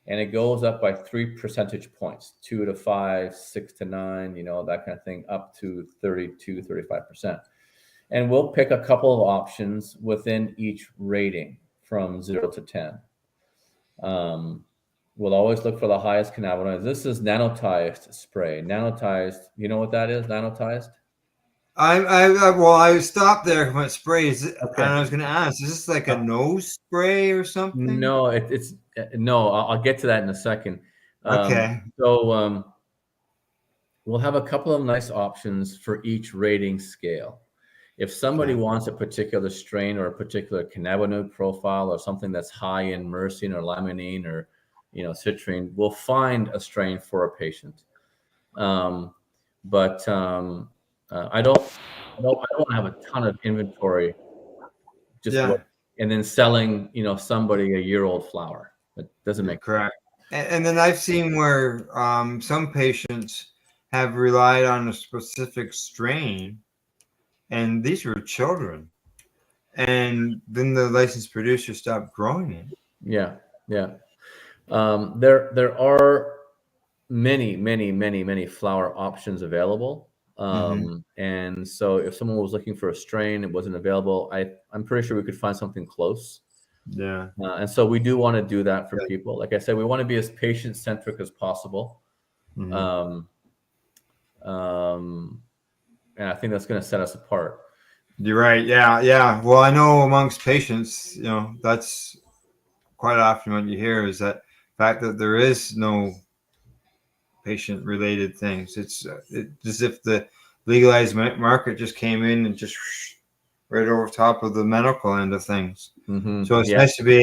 And it goes up by 3 percentage points, 2 to 5, 6 to 9, that kind of thing, up to 32, 35%. And we'll pick a couple of options within each rating from 0 to 10. We'll always look for the highest cannabinoids. This is nanotized spray. Nanotized, you know what that is, nanotized?
I stopped there when it sprays, and I was going to ask, is this like a nose spray or something?
No, it's no. I'll get to that in a second.
Okay.
So we'll have a couple of nice options for each rating scale. If somebody wants a particular strain or a particular cannabinoid profile or something that's high in myrcene or limonene or citrine, we'll find a strain for a patient. But I don't want to have a ton of inventory and then selling somebody a year-old flower. That doesn't make
correct. And then I've seen where some patients have relied on a specific strain, and these were children, and then the licensed producer stopped growing it.
Yeah. There are many flower options available. And so if someone was looking for a strain, it wasn't available, I'm pretty sure we could find something close.
Yeah.
And so we do want to do that for people. Like I said, we want to be as patient-centric as possible. And I think that's going to set us apart.
You're right. Yeah. Well, I know amongst patients, that's quite often what you hear is that fact that there is no patient-related things. It's as if the legalized market just came in and just right over top of the medical end of things. So it's nice to be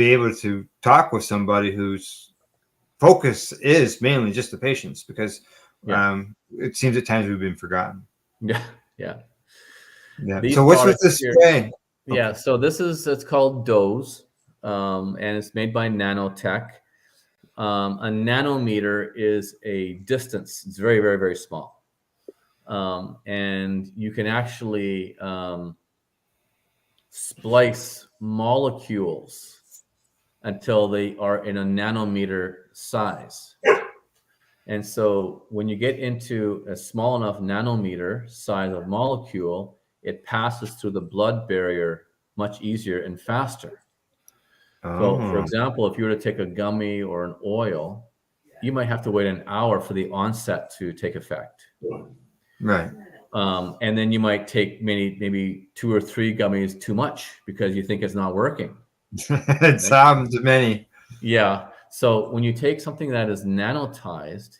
able to talk with somebody whose focus is mainly just the patients, because it seems at times we've been forgotten.
Yeah.
So what's with this spray?
Yeah. So it's called Dose, and it's made by Nanotech. A nanometer is a distance. It's very, very, very small. And you can actually splice molecules until they are in a nanometer size. And so when you get into a small enough nanometer size of molecule, it passes through the blood barrier much easier and faster.
Oh.
So, for example, if you were to take a gummy or an oil, you might have to wait an hour for the onset to take effect.
Right.
And then you might take maybe 2 or 3 gummies too much because you think it's not working.
It's happened to many.
Yeah. So when you take something that is nanotized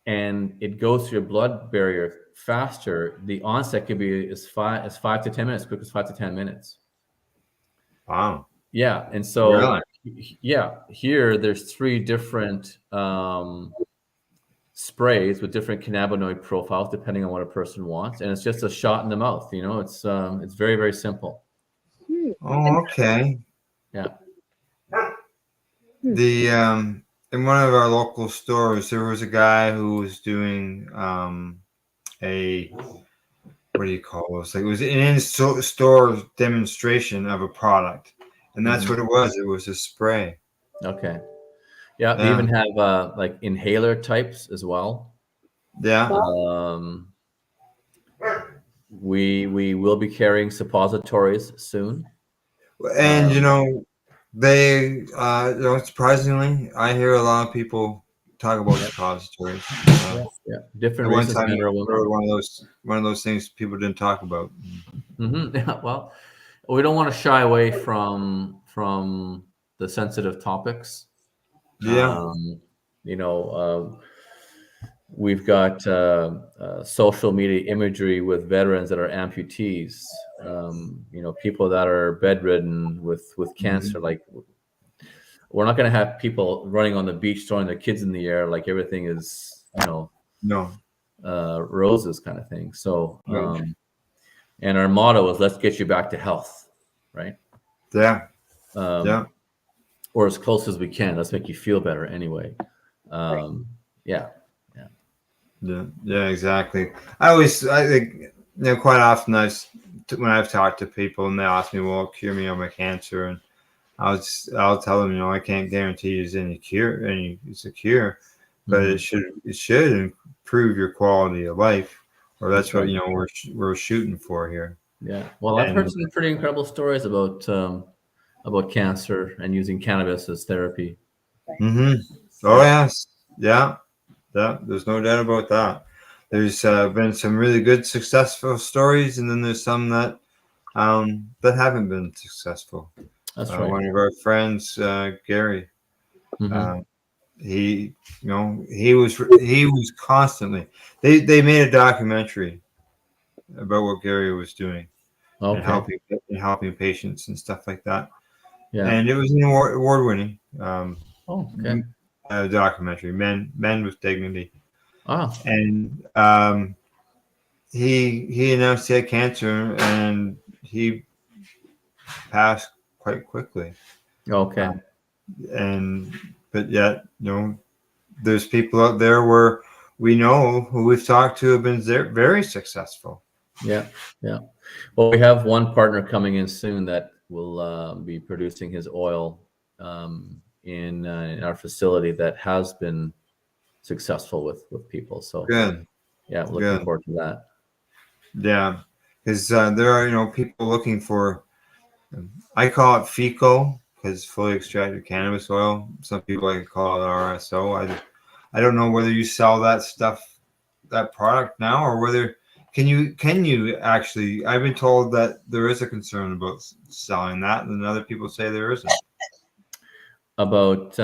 and it goes through your blood barrier faster, the onset could be as 5 to 10 minutes, quick as 5 to 10 minutes.
Wow.
Yeah. And so,
Really?
yeah, here there's 3 different sprays with different cannabinoid profiles depending on what a person wants, and it's just a shot in the mouth. It's very, very simple.
Oh, okay.
Yeah.
The in one of our local stores, there was a guy who was doing a, what do you call those? Like, it was an in-store demonstration of a product, and that's what it was. It was a spray.
Okay. Yeah, they even have like inhaler types as well.
Yeah.
We will be carrying suppositories soon.
And they surprisingly, I hear a lot of people talk about suppositories.
Yeah, different reasons.
One time, one of those things people didn't talk about.
Yeah, well, we don't want to shy away from the sensitive topics.
Yeah.
We've got social media imagery with veterans that are amputees. People that are bedridden with cancer. Like, we're not going to have people running on the beach throwing their kids in the air like everything is, roses kind of thing. So, and our motto is, let's get you back to health, right?
Yeah.
Or as close as we can. Let's make you feel better anyway. Yeah,
exactly. I think, quite often when I've talked to people and they ask me, well, cure me of my cancer, and I'll tell them, I can't guarantee it's a cure, but it should improve your quality of life, or that's what we're shooting for here.
Yeah. Well, I've heard some pretty incredible stories about cancer and using cannabis as therapy.
Oh yes, yeah. There's no doubt about that. There's been some really good successful stories, and then there's some that haven't been successful.
That's right.
One of our friends, Gary, he was constantly. They made a documentary about what Gary was doing, and helping patients and stuff like that. Yeah, and it was an award-winning documentary, Men with Dignity. And he announced he had cancer, and he passed quite quickly. But yet, there's people out there where we know who we've talked to have been very successful.
Yeah. Well, we have one partner coming in soon that will be producing his oil in our facility that has been successful with people. So
good.
Yeah, looking forward to that.
Yeah, because there are people looking for, I call it FECO, because fully extracted cannabis oil. Some people like to call it RSO. I don't know whether you sell that product now, or whether can you actually. I've been told that there is a concern about selling that, and other people say there isn't.
About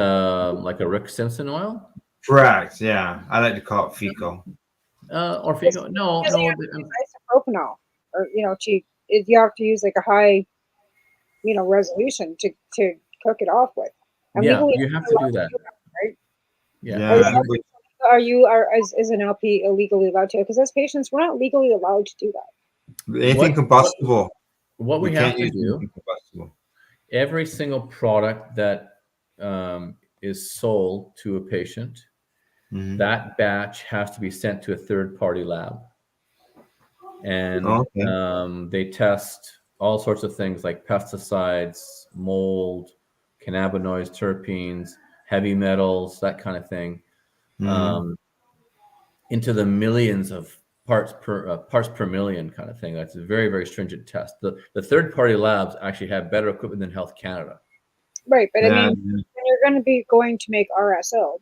like a Rick Simpson oil?
Correct. Yeah, I like to call it FECO.
Or FECO? No.
Isopropanol, or you have to use like a high, resolution to cook it off with.
And you have to do that,
right?
Yeah.
Is an LP illegally allowed to? Because as patients, we're not legally allowed to do that.
Anything combustible.
What we have to do, every single product that is sold to a patient, that batch has to be sent to a third-party lab. And they test all sorts of things like pesticides, mold, cannabinoids, terpenes, heavy metals, that kind of thing, into the millions of parts per million kind of thing. That's a very, very stringent test. The third-party labs actually have better equipment than Health Canada.
Right, but I mean, when you're going to be going to make RSO,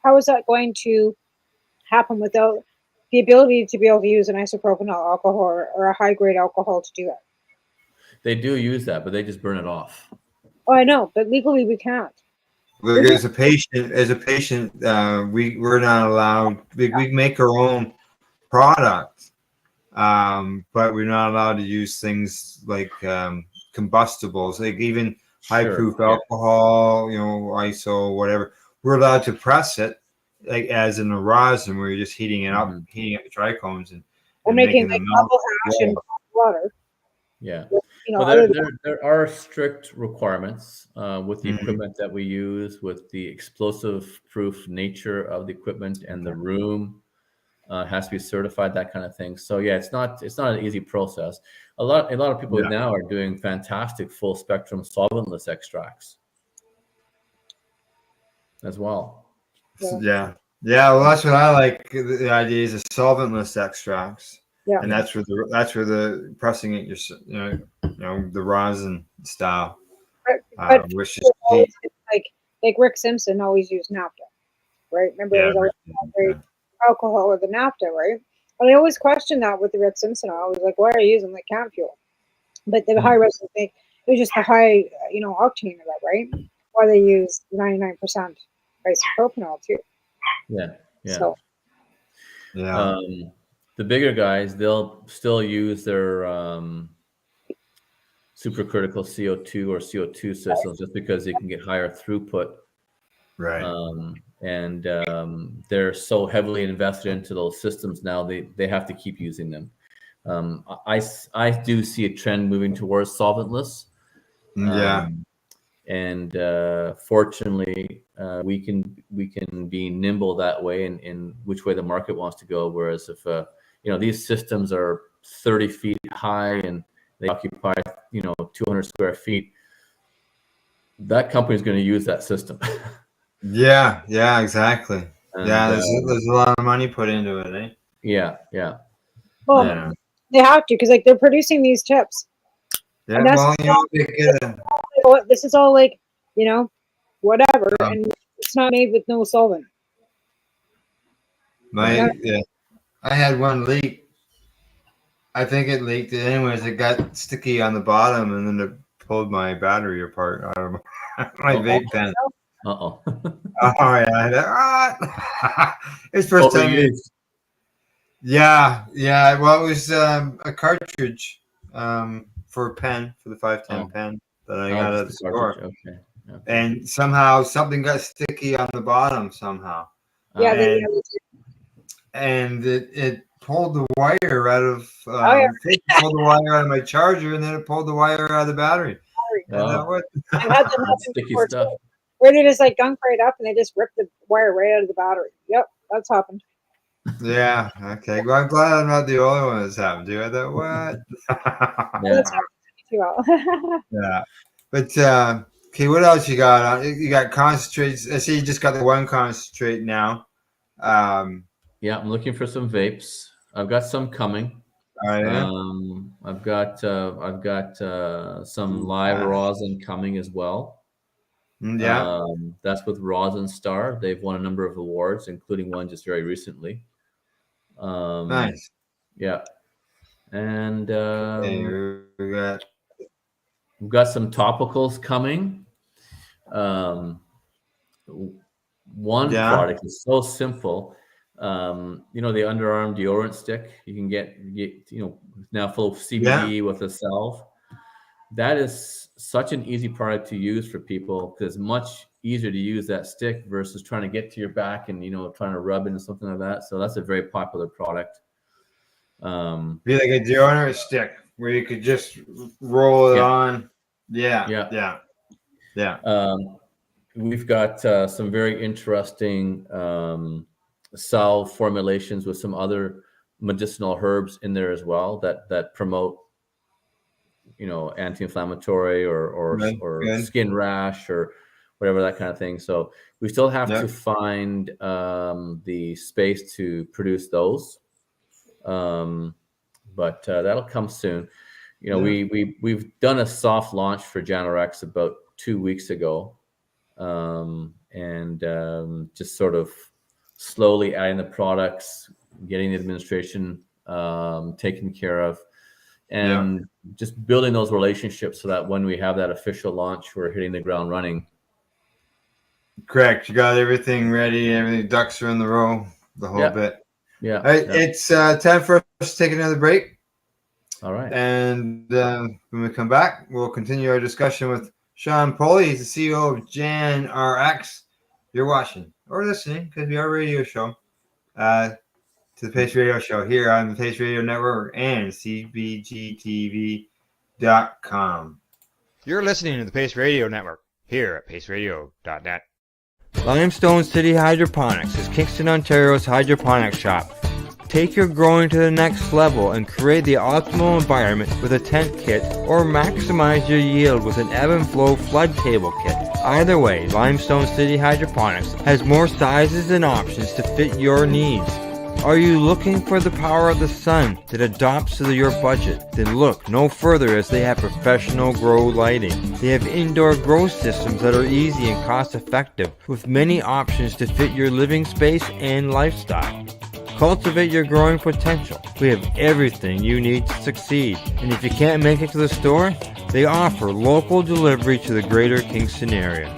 how is that going to happen without the ability to be able to use an isopropanol alcohol or a high-grade alcohol to do it?
They do use that, but they just burn it off.
Oh, I know, but legally we can't.
Look, as a patient, we're not allowed. We make our own product, but we're not allowed to use things like combustibles, like even high-proof alcohol, ISO, whatever. We're allowed to press it, like as in a rosin, where you're just heating it up, heating up the trichomes, and
making like bubble hash and water.
Yeah. Well, there are strict requirements with the equipment that we use, with the explosive-proof nature of the equipment, and the room has to be certified, that kind of thing. So yeah, it's not an easy process. A lot of people now are doing fantastic full-spectrum solventless extracts as well.
Yeah. Well, that's what I like. The idea is solventless extracts.
Yeah,
and that's where the pressing it, the rosin style, which is
like Rick Simpson always used naphtha, right? Remember, it was always alcohol or the naphtha, right? And I always question that with the Rick Simpson. I was like, why are you using like camp fuel? But the high resin thing, it was just the high, octane of it, right? Why they use 99% isopropanol too.
Yeah.
So,
the bigger guys, they'll still use their supercritical CO2 or CO2 systems just because they can get higher throughput.
Right.
And they're so heavily invested into those systems now, they have to keep using them. I do see a trend moving towards solventless. And fortunately, we can be nimble that way in which way the market wants to go. Whereas if these systems are 30 feet high and they occupy 200 square feet, that company is going to use that system.
Yeah, exactly. And, there's a lot of money put into it, eh?
Yeah.
Well, they have to, because like they're producing these chips.
Yeah,
this is all like, whatever, and it's not made with no solvent.
I had one leak. I think it leaked. Anyways, it got sticky on the bottom, and then it pulled my battery apart out of my vape pen.
Oh
yeah. It's first time. Yeah. Well, it was a cartridge for a pen, for the 510 pen that I got at the store.
Okay.
And somehow something got sticky on the bottom somehow. And it pulled the wire out of pulled the wire out of my charger, and then it pulled the wire out of the battery.
I've had them
sticky stuff.
Where they just like gunk right up and they just rip the wire right out of the battery. Yep, that's happened.
Yeah. Okay. Well, I'm glad I'm not the only one that's happened to. I thought, what? Yeah. But okay, what else you got? You got concentrates. I see you just got the one concentrate now.
Yeah, I'm looking for some vapes. I've got some coming. I've got some live rosin coming as well. That's with Rosin Star. They've won a number of awards, including one just very recently.
Nice.
Yeah. And
we've
got some topicals coming. One product is so simple. The underarm deodorant stick you can get now full of CBD with a salve. That is such an easy product to use for people, because it's much easier to use that stick versus trying to get to your back and trying to rub it and something like that. So that's a very popular product.
Be like a deodorant stick where you could just roll it on. Yeah.
We've got some very interesting salve formulations with some other medicinal herbs in there as well that promote anti-inflammatory or skin rash or whatever, that kind of thing. So we still have to find the space to produce those. But that'll come soon. You know, we've done a soft launch for JANrx about 2 weeks ago, and just sort of slowly adding the products, getting the administration taken care of, and just building those relationships so that when we have that official launch, we're hitting the ground running.
Correct. You got everything ready. Everything, ducks are in the row, the whole bit.
Yeah.
All right, it's time for us to take another break.
All right.
And when we come back, we'll continue our discussion with Seann Poli. He's the CEO of JANrx. You're watching or listening, because we are a radio show, to the Pace Radio Show here on the Pace Radio Network and CBGTV.com.
You're listening to the Pace Radio Network here at paceradio.net.
Limestone City Hydroponics is Kingston, Ontario's hydroponics shop. Take your growing to the next level and create the optimal environment with a tent kit, or maximize your yield with an ebb and flow flood table kit. Either way, Limestone City Hydroponics has more sizes and options to fit your needs. Are you looking for the power of the sun that adapts to your budget? Then look no further, as they have professional grow lighting. They have indoor grow systems that are easy and cost effective, with many options to fit your living space and lifestyle. Cultivate your growing potential. We have everything you need to succeed. And if you can't make it to the store, they offer local delivery to the greater Kingston area.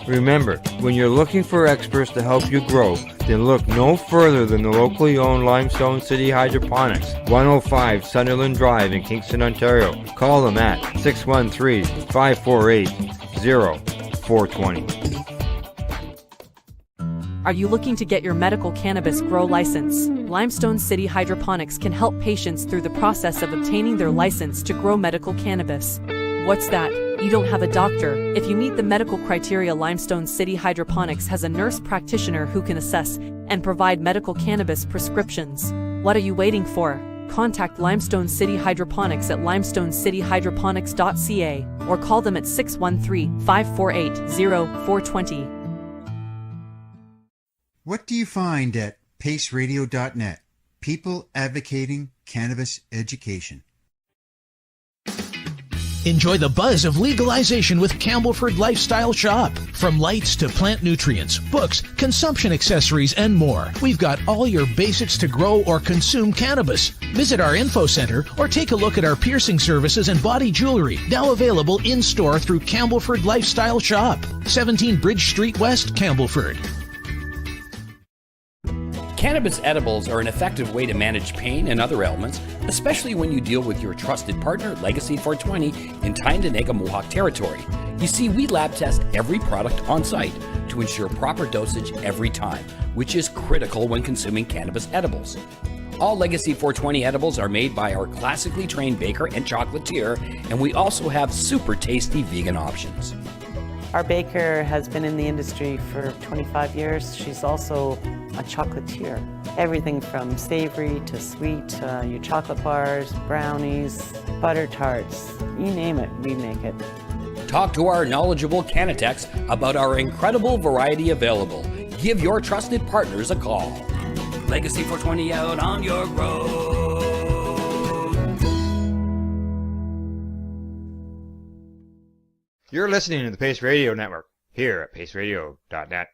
Remember, when you're looking for experts to help you grow, then look no further than the locally owned Limestone City Hydroponics, 105 Sunderland Drive in Kingston, Ontario. Call them at 613-548-0420.
Are you looking to get your medical cannabis grow license? Limestone City Hydroponics can help patients through the process of obtaining their license to grow medical cannabis. What's that? You don't have a doctor. If you meet the medical criteria, Limestone City Hydroponics has a nurse practitioner who can assess and provide medical cannabis prescriptions. What are you waiting for? Contact Limestone City Hydroponics at limestonecityhydroponics.ca or call them at 613-548-0420.
What do you find at paceradio.net? People advocating cannabis education.
Enjoy the buzz of legalization with Campbellford Lifestyle Shop. From lights to plant nutrients, books, consumption accessories, and more, we've got all your basics to grow or consume cannabis. Visit our info center or take a look at our piercing services and body jewelry, now available in-store through Campbellford Lifestyle Shop, 17 Bridge Street West, Campbellford.
Cannabis edibles are an effective way to manage pain and other ailments, especially when you deal with your trusted partner, Legacy 420, in Tyendinaga Mohawk territory. You see, we lab test every product on site to ensure proper dosage every time, which is critical when consuming cannabis edibles. All Legacy 420 edibles are made by our classically trained baker and chocolatier, and we also have super tasty vegan options.
Our baker has been in the industry for 25 years. She's also a chocolatier. Everything from savory to sweet, your chocolate bars, brownies, butter tarts, you name it, we make it.
Talk to our knowledgeable Cannatex about our incredible variety available. Give your trusted partners a call. Legacy 420 out on your road.
You're listening to the Pace Radio Network here at paceradio.net.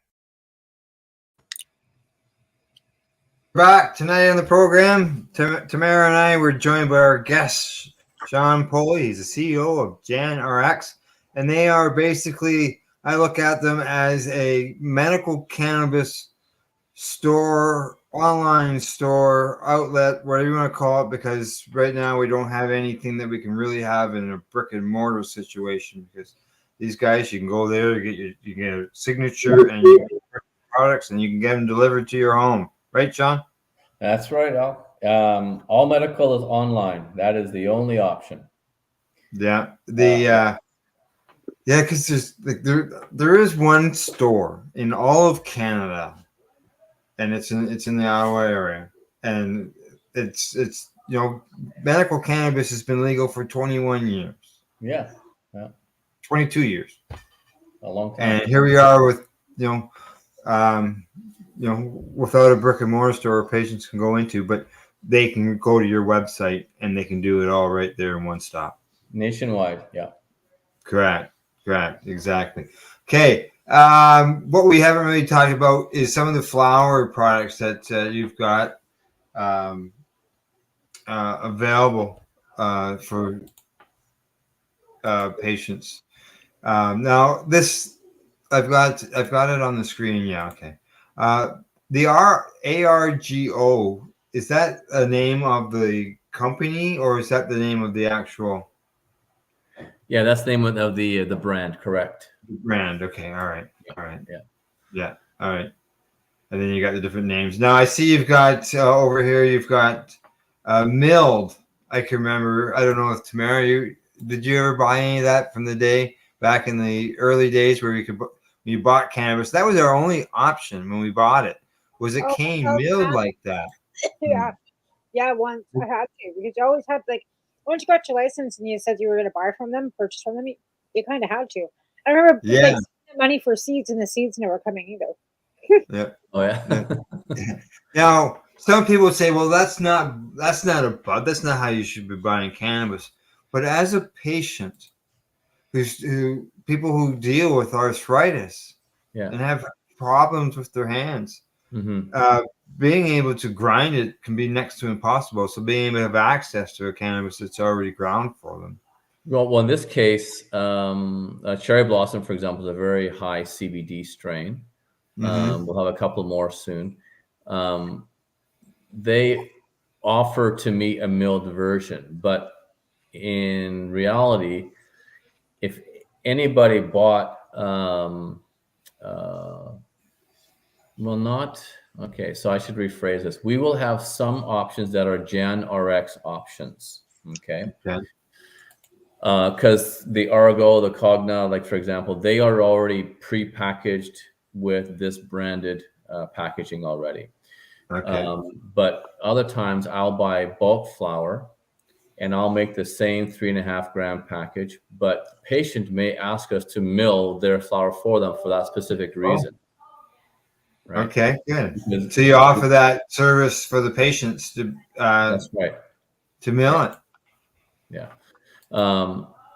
Back tonight on the program, Tamara and I were joined by our guest, Seann Poli. He's the CEO of JANrx, and they are basically, I look at them as a medical cannabis store, online store, outlet, whatever you want to call it, because right now we don't have anything that we can really have in a brick and mortar situation, because these guys, you can go there, you get a signature and you get products, and you can get them delivered to your home. Right, John?
That's right, Al. All medical is online. That is the only option.
Yeah. Because there's there is one store in all of Canada, and it's in the Ottawa area, and it's medical cannabis has been legal for 21 years.
Yeah.
22 years.
A long time.
And here we are with without a brick and mortar store patients can go into. But they can go to your website and they can do it all right there in one stop.
Nationwide, yeah.
Correct, exactly. Okay, what we haven't really talked about is some of the flower products that you've got available for patients. Now this, I've got it on the screen. Yeah, okay. The ARGO, is that a name of the company or is that the name of the actual?
Yeah, that's the name of the brand, correct?
Brand. Okay. All right.
Yeah.
All right. And then you got the different names. Now I see you've got over here. You've got milled. I can remember. I don't know if Tamara, did you ever buy any of that from the day back in the early days where you bought cannabis? That was our only option when we bought it. Was it came milled like that?
Yeah. Once I had to, because you always had, like, once you got your license and you said you were going to buy from them, purchase from them, you kind of had to. I remember like money for seeds, and the seeds never coming either.
Yep.
Oh yeah.
Now some people say, well, that's not a bud. That's not how you should be buying cannabis. But as a patient, people who deal with arthritis and have problems with their hands, being able to grind it can be next to impossible. So being able to have access to a cannabis that's already ground for them.
Well, in this case, Cherry Blossom, for example, is a very high CBD strain. We'll have a couple more soon. They offer to me a milled version, but in reality, if anybody bought, okay, so I should rephrase this. We will have some options that are JANrx options, okay? Because the Argo, the Cogna, like for example, they are already pre-packaged with this branded packaging already. Okay. But other times I'll buy bulk flower and I'll make the same 3.5 gram package, but the patient may ask us to mill their flower for them for that specific reason. Right?
Okay, good. So you offer that service for the patients to
that's right,
to mill it.
Yeah.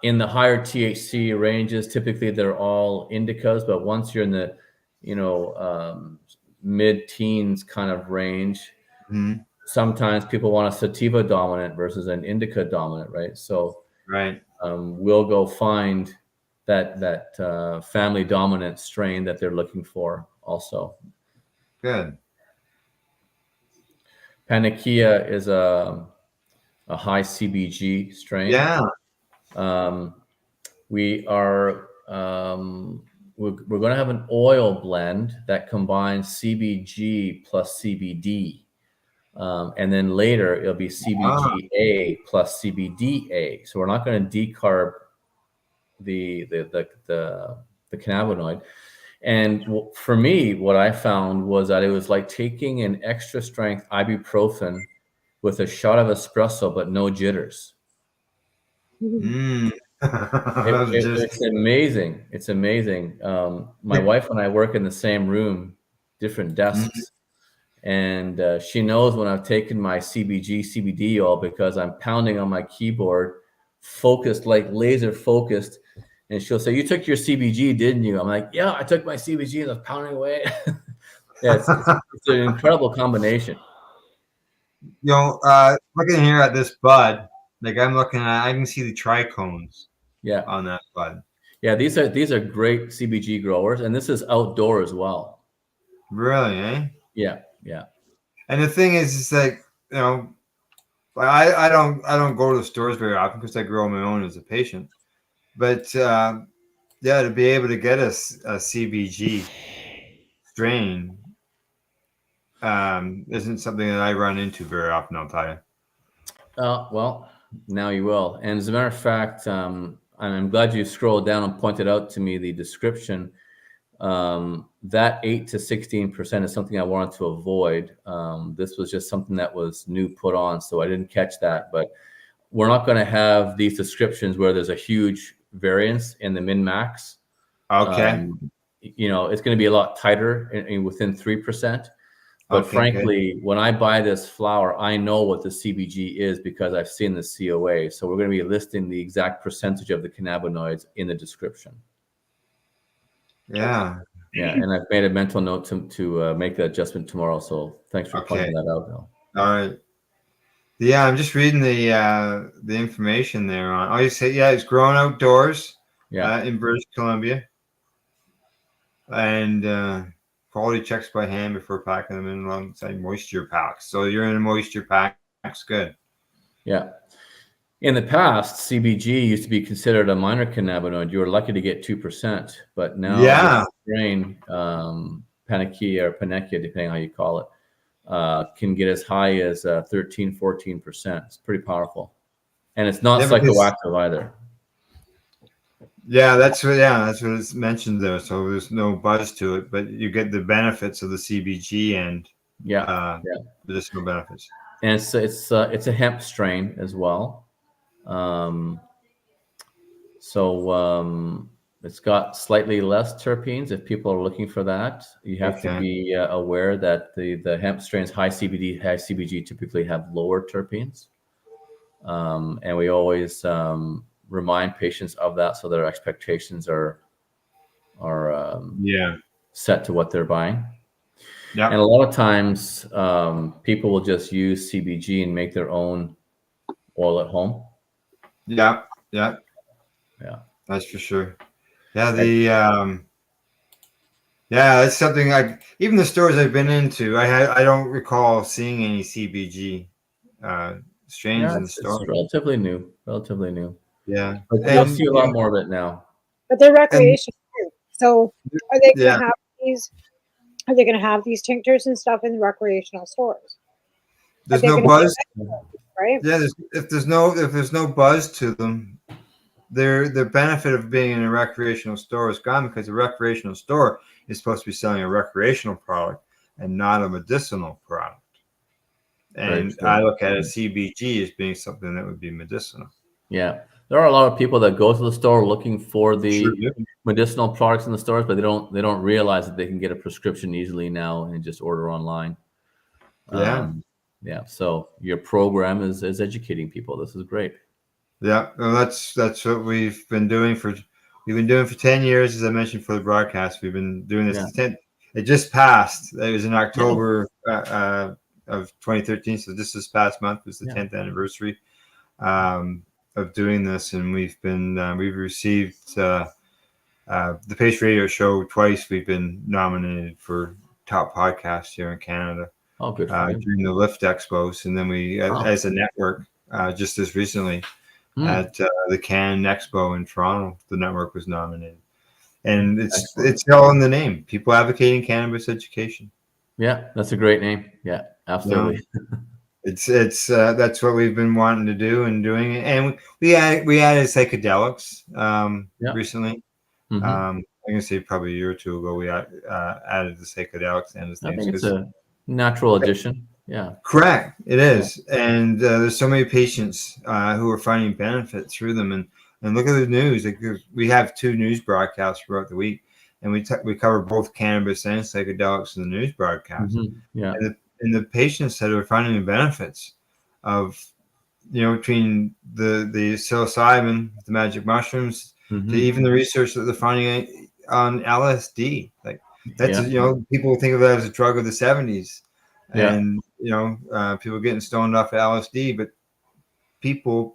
In the higher THC ranges, typically they're all indicas, but once you're in the mid-teens kind of range, sometimes people want a sativa dominant versus an indica dominant, right? So we'll go find that family dominant strain that they're looking for also.
Good.
Panakia is a high CBG strain.
Yeah.
We are we're going to have an oil blend that combines CBG plus CBD, and then later it'll be CBGA plus CBDA. So we're not going to decarb the cannabinoid. And for me, what I found was that it was like taking an extra strength ibuprofen with a shot of espresso, but no jitters. It's amazing. It's amazing. My wife and I work in the same room, different desks, and she knows when I've taken my CBD oil because I'm pounding on my keyboard, focused, like laser focused. And she'll say, "You took your CBG, didn't you?" I'm like, "Yeah, I took my CBG and I was pounding away." It's an incredible combination.
Looking here at this bud, like I can see the trichomes.
Yeah,
on that bud.
Yeah, these are great CBG growers, and this is outdoor as well.
Really, eh?
Yeah.
And the thing is, it's like I don't go to the stores very often because I grow my own as a patient. But to be able to get a CBG strain isn't something that I run into very often, I'll tell you.
Well, now you will. And as a matter of fact, and I'm glad you scrolled down and pointed out to me the description. That 8 to 16% is something I wanted to avoid. This was just something that was new put on, so I didn't catch that. But we're not going to have these descriptions where there's a huge variance in the min-max.
Okay.
It's going to be a lot tighter within 3%. But
Okay,
frankly, when I buy this flower, I know what the CBG is because I've seen the COA. So we're going to be listing the exact percentage of the cannabinoids in the description.
Yeah.
Yeah, and I've made a mental note to make that adjustment tomorrow. So thanks for pointing that out, Bill.
All right. Yeah, I'm just reading the information there on. Oh, you say it's grown outdoors.
Yeah.
In British Columbia, and quality checks by hand before packing them in alongside moisture packs. So you're in a moisture pack. That's good.
Yeah. In the past, CBG used to be considered a minor cannabinoid. You were lucky to get 2%, but now the strain, Panakia or Panacea, depending on how you call it, can get as high as 13, 14%. It's pretty powerful. And it's not psychoactive either.
Yeah, that's what it's mentioned there. So there's no buzz to it, but you get the benefits of the CBG and medicinal benefits.
And it's a hemp strain as well. It's got slightly less terpenes if people are looking for that. You have to be aware that the hemp strains, high CBD, high CBG, typically have lower terpenes. And we always remind patients of that so their expectations are set to what they're buying. Yeah. And a lot of times people will just use CBG and make their own oil at home.
Yeah. That's for sure. Yeah, that's something even the stores I've been into, I don't recall seeing any CBG strains in the store.
It's relatively new.
Yeah.
But you'll see a lot more of it now.
But they're recreational too. So are they gonna have these? Are they going to have these tinctures and stuff in the recreational stores?
There's no buzz,
right?
Yeah, if there's no buzz to them, the benefit of being in a recreational store is gone because a recreational store is supposed to be selling a recreational product and not a medicinal product. And I look at a CBG as being something that would be medicinal.
Yeah. There are a lot of people that go to the store looking for the medicinal products in the stores, but they don't realize that they can get a prescription easily now and just order online. So your program is educating people. This is great.
Yeah, well, that's what we've been doing for 10 years, as I mentioned for the broadcast. We've been doing this. It just passed. It was in October of 2013. So this past month was the 10th anniversary of doing this, and we've received the Pace Radio Show twice. We've been nominated for top podcast here in Canada.
Oh, good.
During the Lift Expos, and then we as a network just as recently at the Cannes Expo in Toronto, the network was nominated, and it's all in the name. People advocating cannabis education.
Yeah, that's a great name. Yeah, absolutely.
It's that's what we've been wanting to do and doing it, and we added psychedelics recently. I'm gonna say probably a year or two ago we added the psychedelics and the
I
things.
think it's a natural addition. Yeah,
correct. It is, and there's so many patients who are finding benefit through them, and look at the news. Like, we have 2 news broadcasts throughout the week, and we cover both cannabis and psychedelics in the news broadcast.
Yeah.
And the patients that are finding the benefits of, between the psilocybin, the magic mushrooms, to even the research that they're finding on LSD. Like that's, people think of it as a drug of the 70s, and people getting stoned off of LSD, but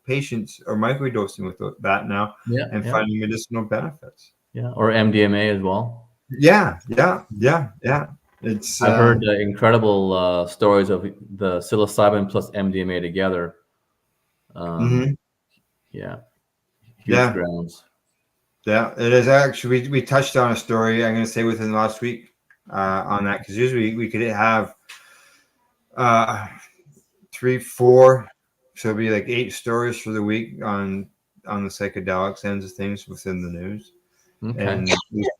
patients are microdosing with that now and finding medicinal benefits.
Yeah, or MDMA as well.
Yeah.
I've heard incredible stories of the psilocybin plus MDMA together. Yeah, huge grounds.
Yeah, it is actually. We touched on a story, I'm going to say, within the last week on that, because usually we could have 3, 4, so it'd be like 8 stories for the week on the psychedelics ends of things within the news. And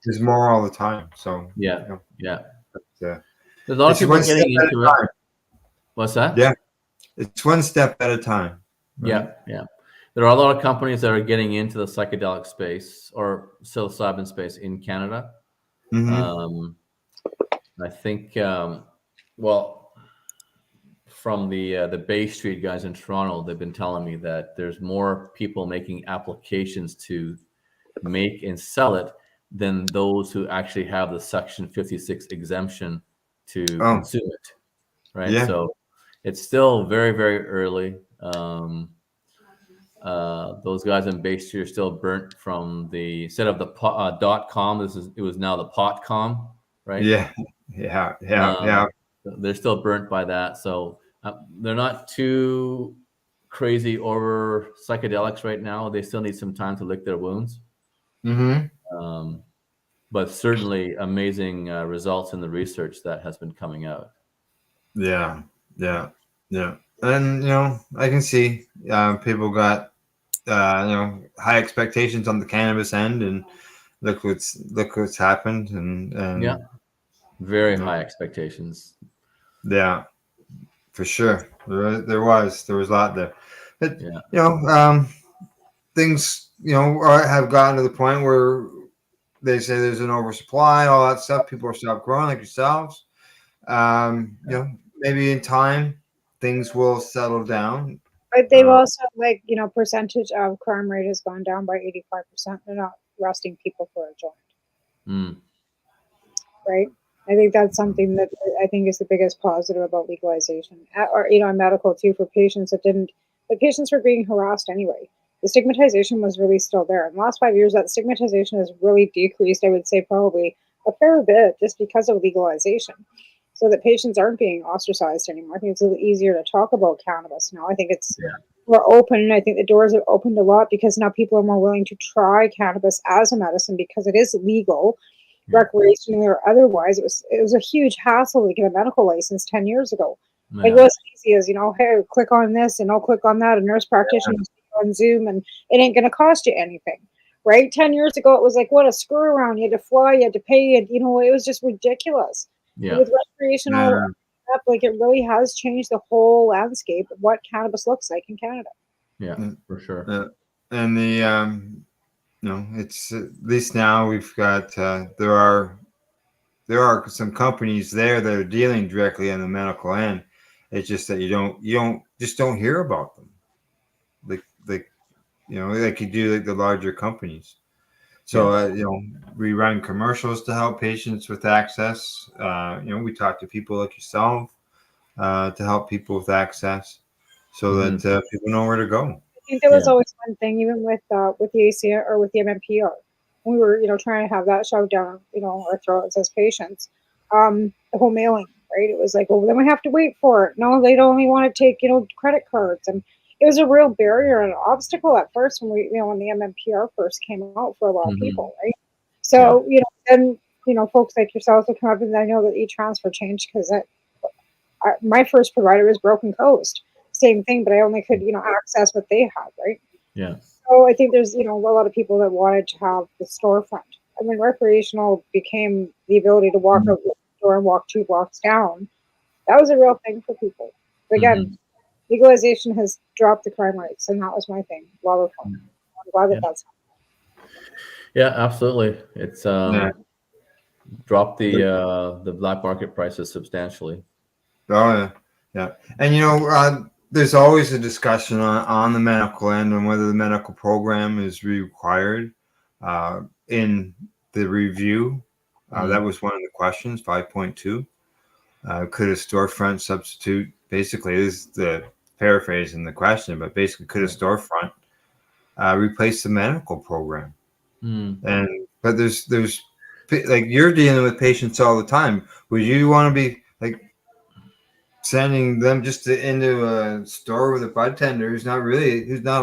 there's more all the time. So
there's a lot of people getting into it. What's that?
Yeah, it's one step at a time.
Right? Yeah. There are a lot of companies that are getting into the psychedelic space or psilocybin space in Canada. I think Well, from the Bay Street guys in Toronto, they've been telling me that there's more people making applications to make and sell it than those who actually have the Section 56 exemption to consume it, right?
Yeah.
So it's still very, very early. Those guys in Bay Street are still burnt from the, instead of the .com, it was now the .com, right?
Yeah.
They're still burnt by that. So they're not too crazy over psychedelics right now. They still need some time to lick their wounds. But certainly amazing results in the research that has been coming out.
Yeah. And I can see people got high expectations on the cannabis end, and look what's happened, and
yeah, very high expectations.
Yeah, for sure. There was a lot there, but things have gotten to the point where they say there's an oversupply, all that stuff. People are stopped growing, like yourselves. Maybe in time things will settle down.
But they've also, percentage of crime rate has gone down by 85%. They're not arresting people for a joint. Right? I think that's something that I think is the biggest positive about legalization, or in medical too, for patients the patients were being harassed anyway. The stigmatization was really still there. In the last 5 years, that stigmatization has really decreased. I would say probably a fair bit, just because of legalization, so that patients aren't being ostracized anymore. I think it's a little easier to talk about cannabis now. I think it's more open. I think the doors have opened a lot because now people are more willing to try cannabis as a medicine because it is legal. Recreationally or otherwise. It was a huge hassle to get a medical license 10 years ago. It wasn't easy as, hey, click on this and I'll click on that. A nurse practitioner on Zoom, and it ain't going to cost you anything, right? 10 years ago, it was like, what a screw around. You had to fly, you had to pay, and it was just ridiculous.
Yeah.
With recreational, it really has changed the whole landscape of what cannabis looks like in Canada.
Yeah, for sure.
And the it's at least now we've got there are some companies there that are dealing directly on the medical end. It's just that you don't hear about them, like you do like the larger companies. So we run commercials to help patients with access. We talk to people like yourself to help people with access, so that people know where to go.
I think there was always one thing, even with the ACA or with the MMPR, we were trying to have that shoved down our throats as patients. The whole mailing, right? It was like, well, then we have to wait for it. No, they'd only want to take credit cards, and it was a real barrier and an obstacle at first when when the MMPR first came out for a lot of people, right? So then folks like yourselves would come up, and I know that e-transfer changed because my first provider was Broken Coast. Same thing, but I only could, access what they had, right?
Yeah.
So I think there's, a lot of people that wanted to have the storefront. I mean, recreational became the ability to walk out the store and walk 2 blocks down. That was a real thing for people. But again, legalization has dropped the crime rates, and that was my thing. I'm glad that that's happening.
Yeah, absolutely. It's dropped the black market prices substantially.
Oh yeah. And there's always a discussion on the medical end on whether the medical program is required in the review. That was one of the questions, 5.2. Could a storefront substitute? Basically, is the paraphrasing the question, but basically, could a storefront replace the medical program? But there's like, you're dealing with patients all the time. Would you want to be like sending them just into a store with a bud tender who's not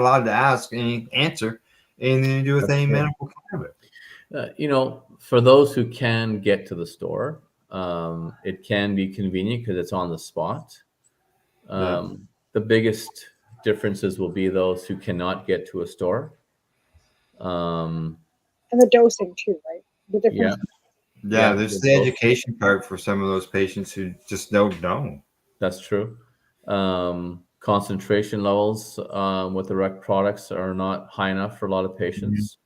allowed to answer anything to do with any medical cannabis?
For those who can get to the store, it can be convenient because it's on the spot. The biggest differences will be those who cannot get to a store.
And the dosing too, right? The difference.
Yeah, there's the education part for some of those patients who just don't know.
That's true. Concentration levels with the rec products are not high enough for a lot of patients.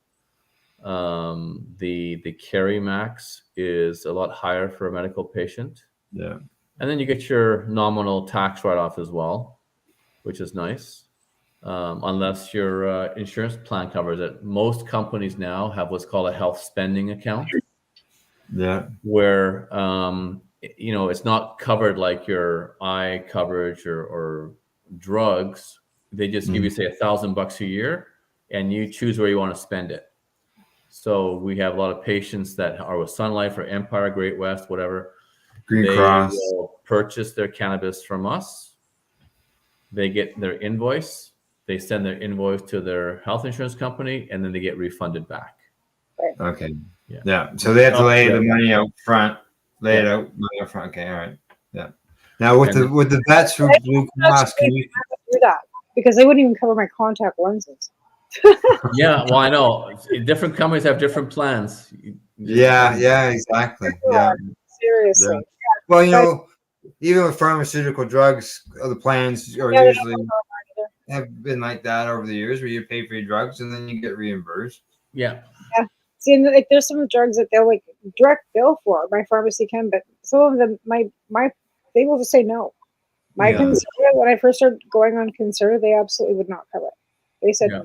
The carry max is a lot higher for a medical patient.
Yeah.
And then you get your nominal tax write-off as well, which is nice. Unless your insurance plan covers it. Most companies now have what's called a health spending account.
Yeah.
Where, it's not covered like your eye coverage or drugs. They just give you, say, $1,000 a year, and you choose where you want to spend it. So we have a lot of patients that are with Sun Life or Empire, Great West, whatever.
Green
They
Cross.
will purchase their cannabis from us. They get their invoice. They send their invoice to their health insurance company, and then they get refunded back.
Okay.
Yeah.
Yeah. So they have to lay the money out front. Lay it out money up front. Okay. All right. Yeah. Now with the vets from Blue Cross, can you
do that? Because they wouldn't even cover my contact lenses.
Yeah, well, I know different companies have different plans.
Yeah, exactly. Yeah.
Seriously.
Yeah. Well, even with pharmaceutical drugs, the plans are usually have been like that over the years, where you pay for your drugs and then you get reimbursed.
Yeah.
Yeah. See, and there's some drugs that they'll direct bill for. My pharmacy can, but some of them, they will just say no. My Concerta, when I first started going on Concerta, they absolutely would not cover it. They said no.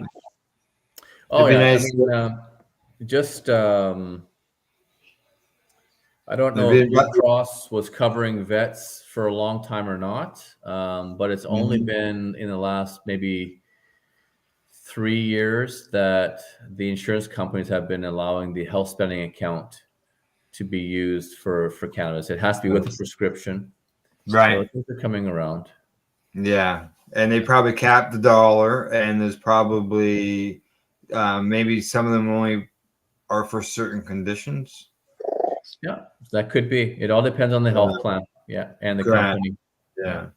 Oh, yeah.
Nice.
I don't know if Blue Cross was covering vets for a long time or not, but it's only been in the last maybe 3 years that the insurance companies have been allowing the health spending account to be used for cannabis. It has to be with a prescription.
Right.
So things are coming around.
Yeah. And they probably cap the dollar, and there's probably maybe some of them only are for certain conditions.
Yeah, that could be. It all depends on the health plan. Yeah. And the company.
Yeah.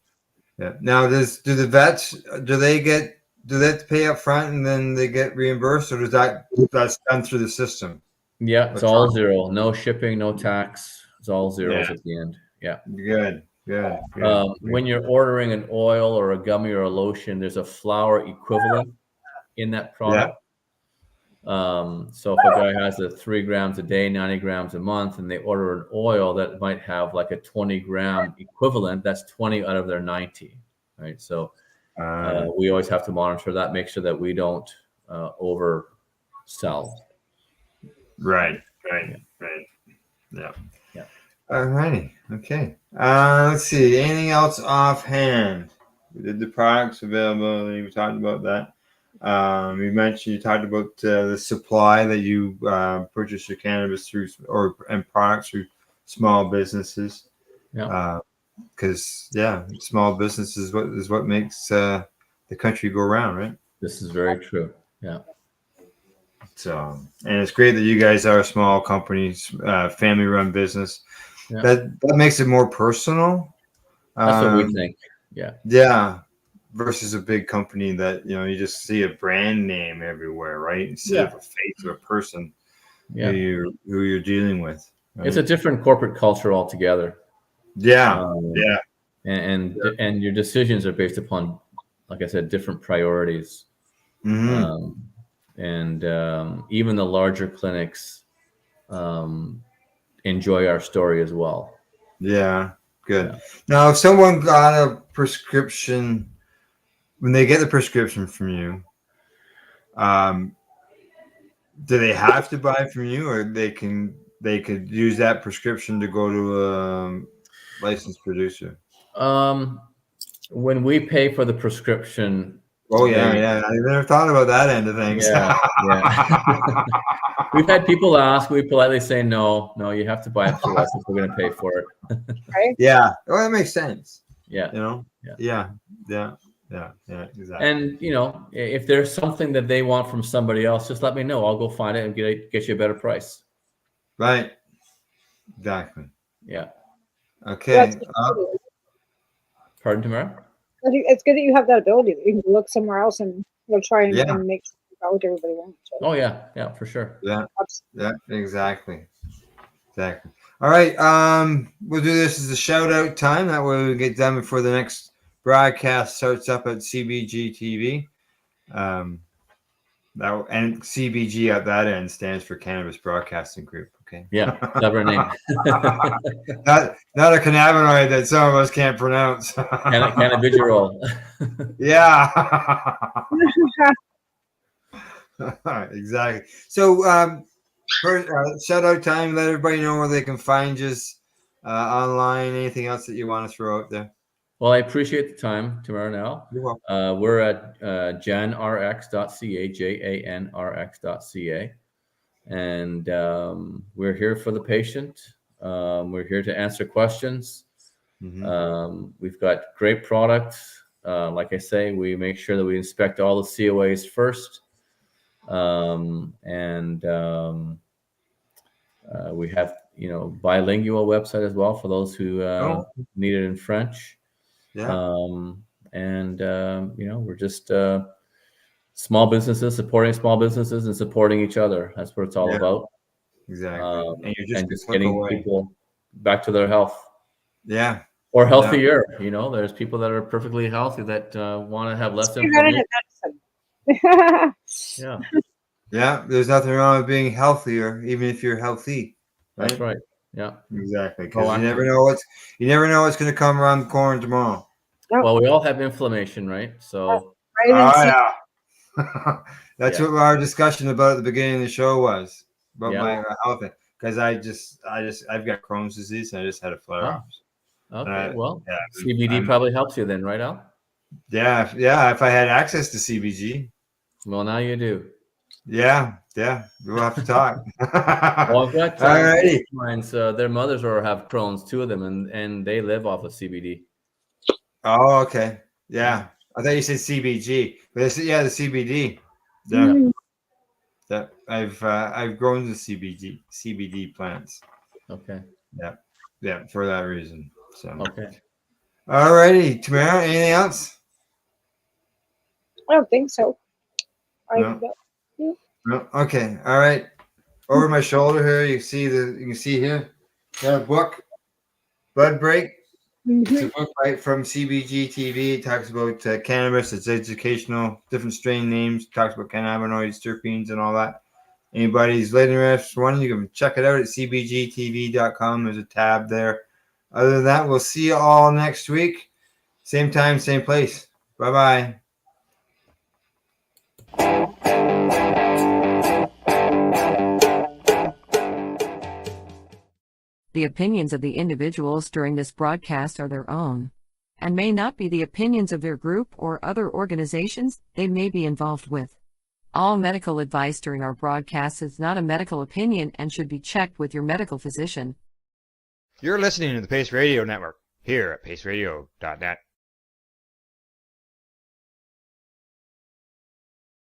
Now, do the vets, do they have to pay up front and then they get reimbursed, or that's done through the system?
Yeah, it's all zero. No shipping, no tax. It's all zeros at the end. Yeah.
Good.
When you're ordering an oil or a gummy or a lotion, there's a flour equivalent in that product. So if a guy has 3 grams a day, 90 grams a month, and they order an oil that might have like a 20-gram equivalent, that's 20 out of their 90, right? So we always have to monitor that, make sure that we don't oversell.
Right. Yeah. All righty. Okay. Let's see. Anything else offhand? We did the products availability. We talked about that. You talked about the supply that you purchase your cannabis through, and products through small businesses.
Yeah.
Because small business is what makes the country go round, right?
This is very true. Yeah.
So, and it's great that you guys are a small company, family-run business.
Yeah.
That makes it more personal.
That's what we think. Yeah.
Yeah. Versus a big company that you just see a brand name everywhere, right? Instead of a face of a person who you're dealing with. Right?
It's a different corporate culture altogether. And your decisions are based upon, like I said, different priorities. And even the larger clinics enjoy our story as well.
Yeah, good. Yeah. Now, if someone got a prescription, when they get the prescription from you, do they have to buy from you, or they could use that prescription to go to a licensed producer?
When we pay for the prescription.
Oh yeah. I never thought about that end of things.
Yeah. We've had people ask. We politely say no. You have to buy it through us if we're going to pay for it.
Right?
Yeah. Well, that makes sense.
Yeah.
Yeah. Exactly.
And if there's something that they want from somebody else, just let me know. I'll go find it and get you a better price.
Right. Exactly.
Yeah.
Okay.
Pardon, Tamara?
It's good that you have that ability. That you can look somewhere else and try and make sure what everybody wants. So.
Oh yeah, for sure.
Yeah, exactly. All right, we'll do this as a shout out time. That way we get done before the next broadcast starts up at CBG TV. And CBG at that end stands for Cannabis Broadcasting Group. Okay.
Yeah, clever name.
not a cannabinoid that some of us can't pronounce.
Cannabidiol.
Yeah. Exactly. So, shout out time. Let everybody know where they can find you online. Anything else that you want to throw out there?
Well, I appreciate the time, Tamara. Now
You're welcome.
we're at JANrx.ca, JANrx.ca, and we're here for the patient. We're here to answer questions. We've got great products. Like I say, we make sure that we inspect all the COAs first. We have, bilingual website as well for those who need it in French.
Yeah.
We're just small businesses supporting small businesses and supporting each other. That's what it's all about.
Exactly.
And you're just getting people back to their health.
Yeah.
Or healthier. There's people that are perfectly healthy that want to have less inflammation. Yeah.
Yeah. There's nothing wrong with being healthier, even if you're healthy. Right?
That's right. Yeah.
Exactly. Because you never know what's going to come around the corner tomorrow.
Well, we all have inflammation, right? So.
Yeah. That's what our discussion about at the beginning of the show was about my health. Because I've got Crohn's disease and I just had a flare up.
Okay. CBD probably helps you then, right, Al?
Yeah. If I had access to CBG.
Well, now you do.
Yeah. We'll have to talk.
Well, I've got clients, their mothers have Crohn's, 2 of them, and they live off of CBD.
Oh, okay. Yeah. I thought you said CBG. But the CBD. Yeah. That I've grown the CBD plants.
Okay.
Yeah, for that reason. So
okay.
All righty, Tamara, anything else?
I don't think so.
No. Okay. All right. Over my shoulder here, you can see here. Got a book, Blood Break. It's a book from CBG TV. It talks about cannabis. It's educational, different strain names. It talks about cannabinoids, terpenes, and all that. Anybody's interested in one, you can check it out at cbgtv.com. There's a tab there. Other than that, we'll see you all next week. Same time, same place. Bye-bye.
The opinions of the individuals during this broadcast are their own, and may not be the opinions of their group or other organizations they may be involved with. All medical advice during our broadcast is not a medical opinion and should be checked with your medical physician.
You're listening to the Pace Radio Network here at paceradio.net.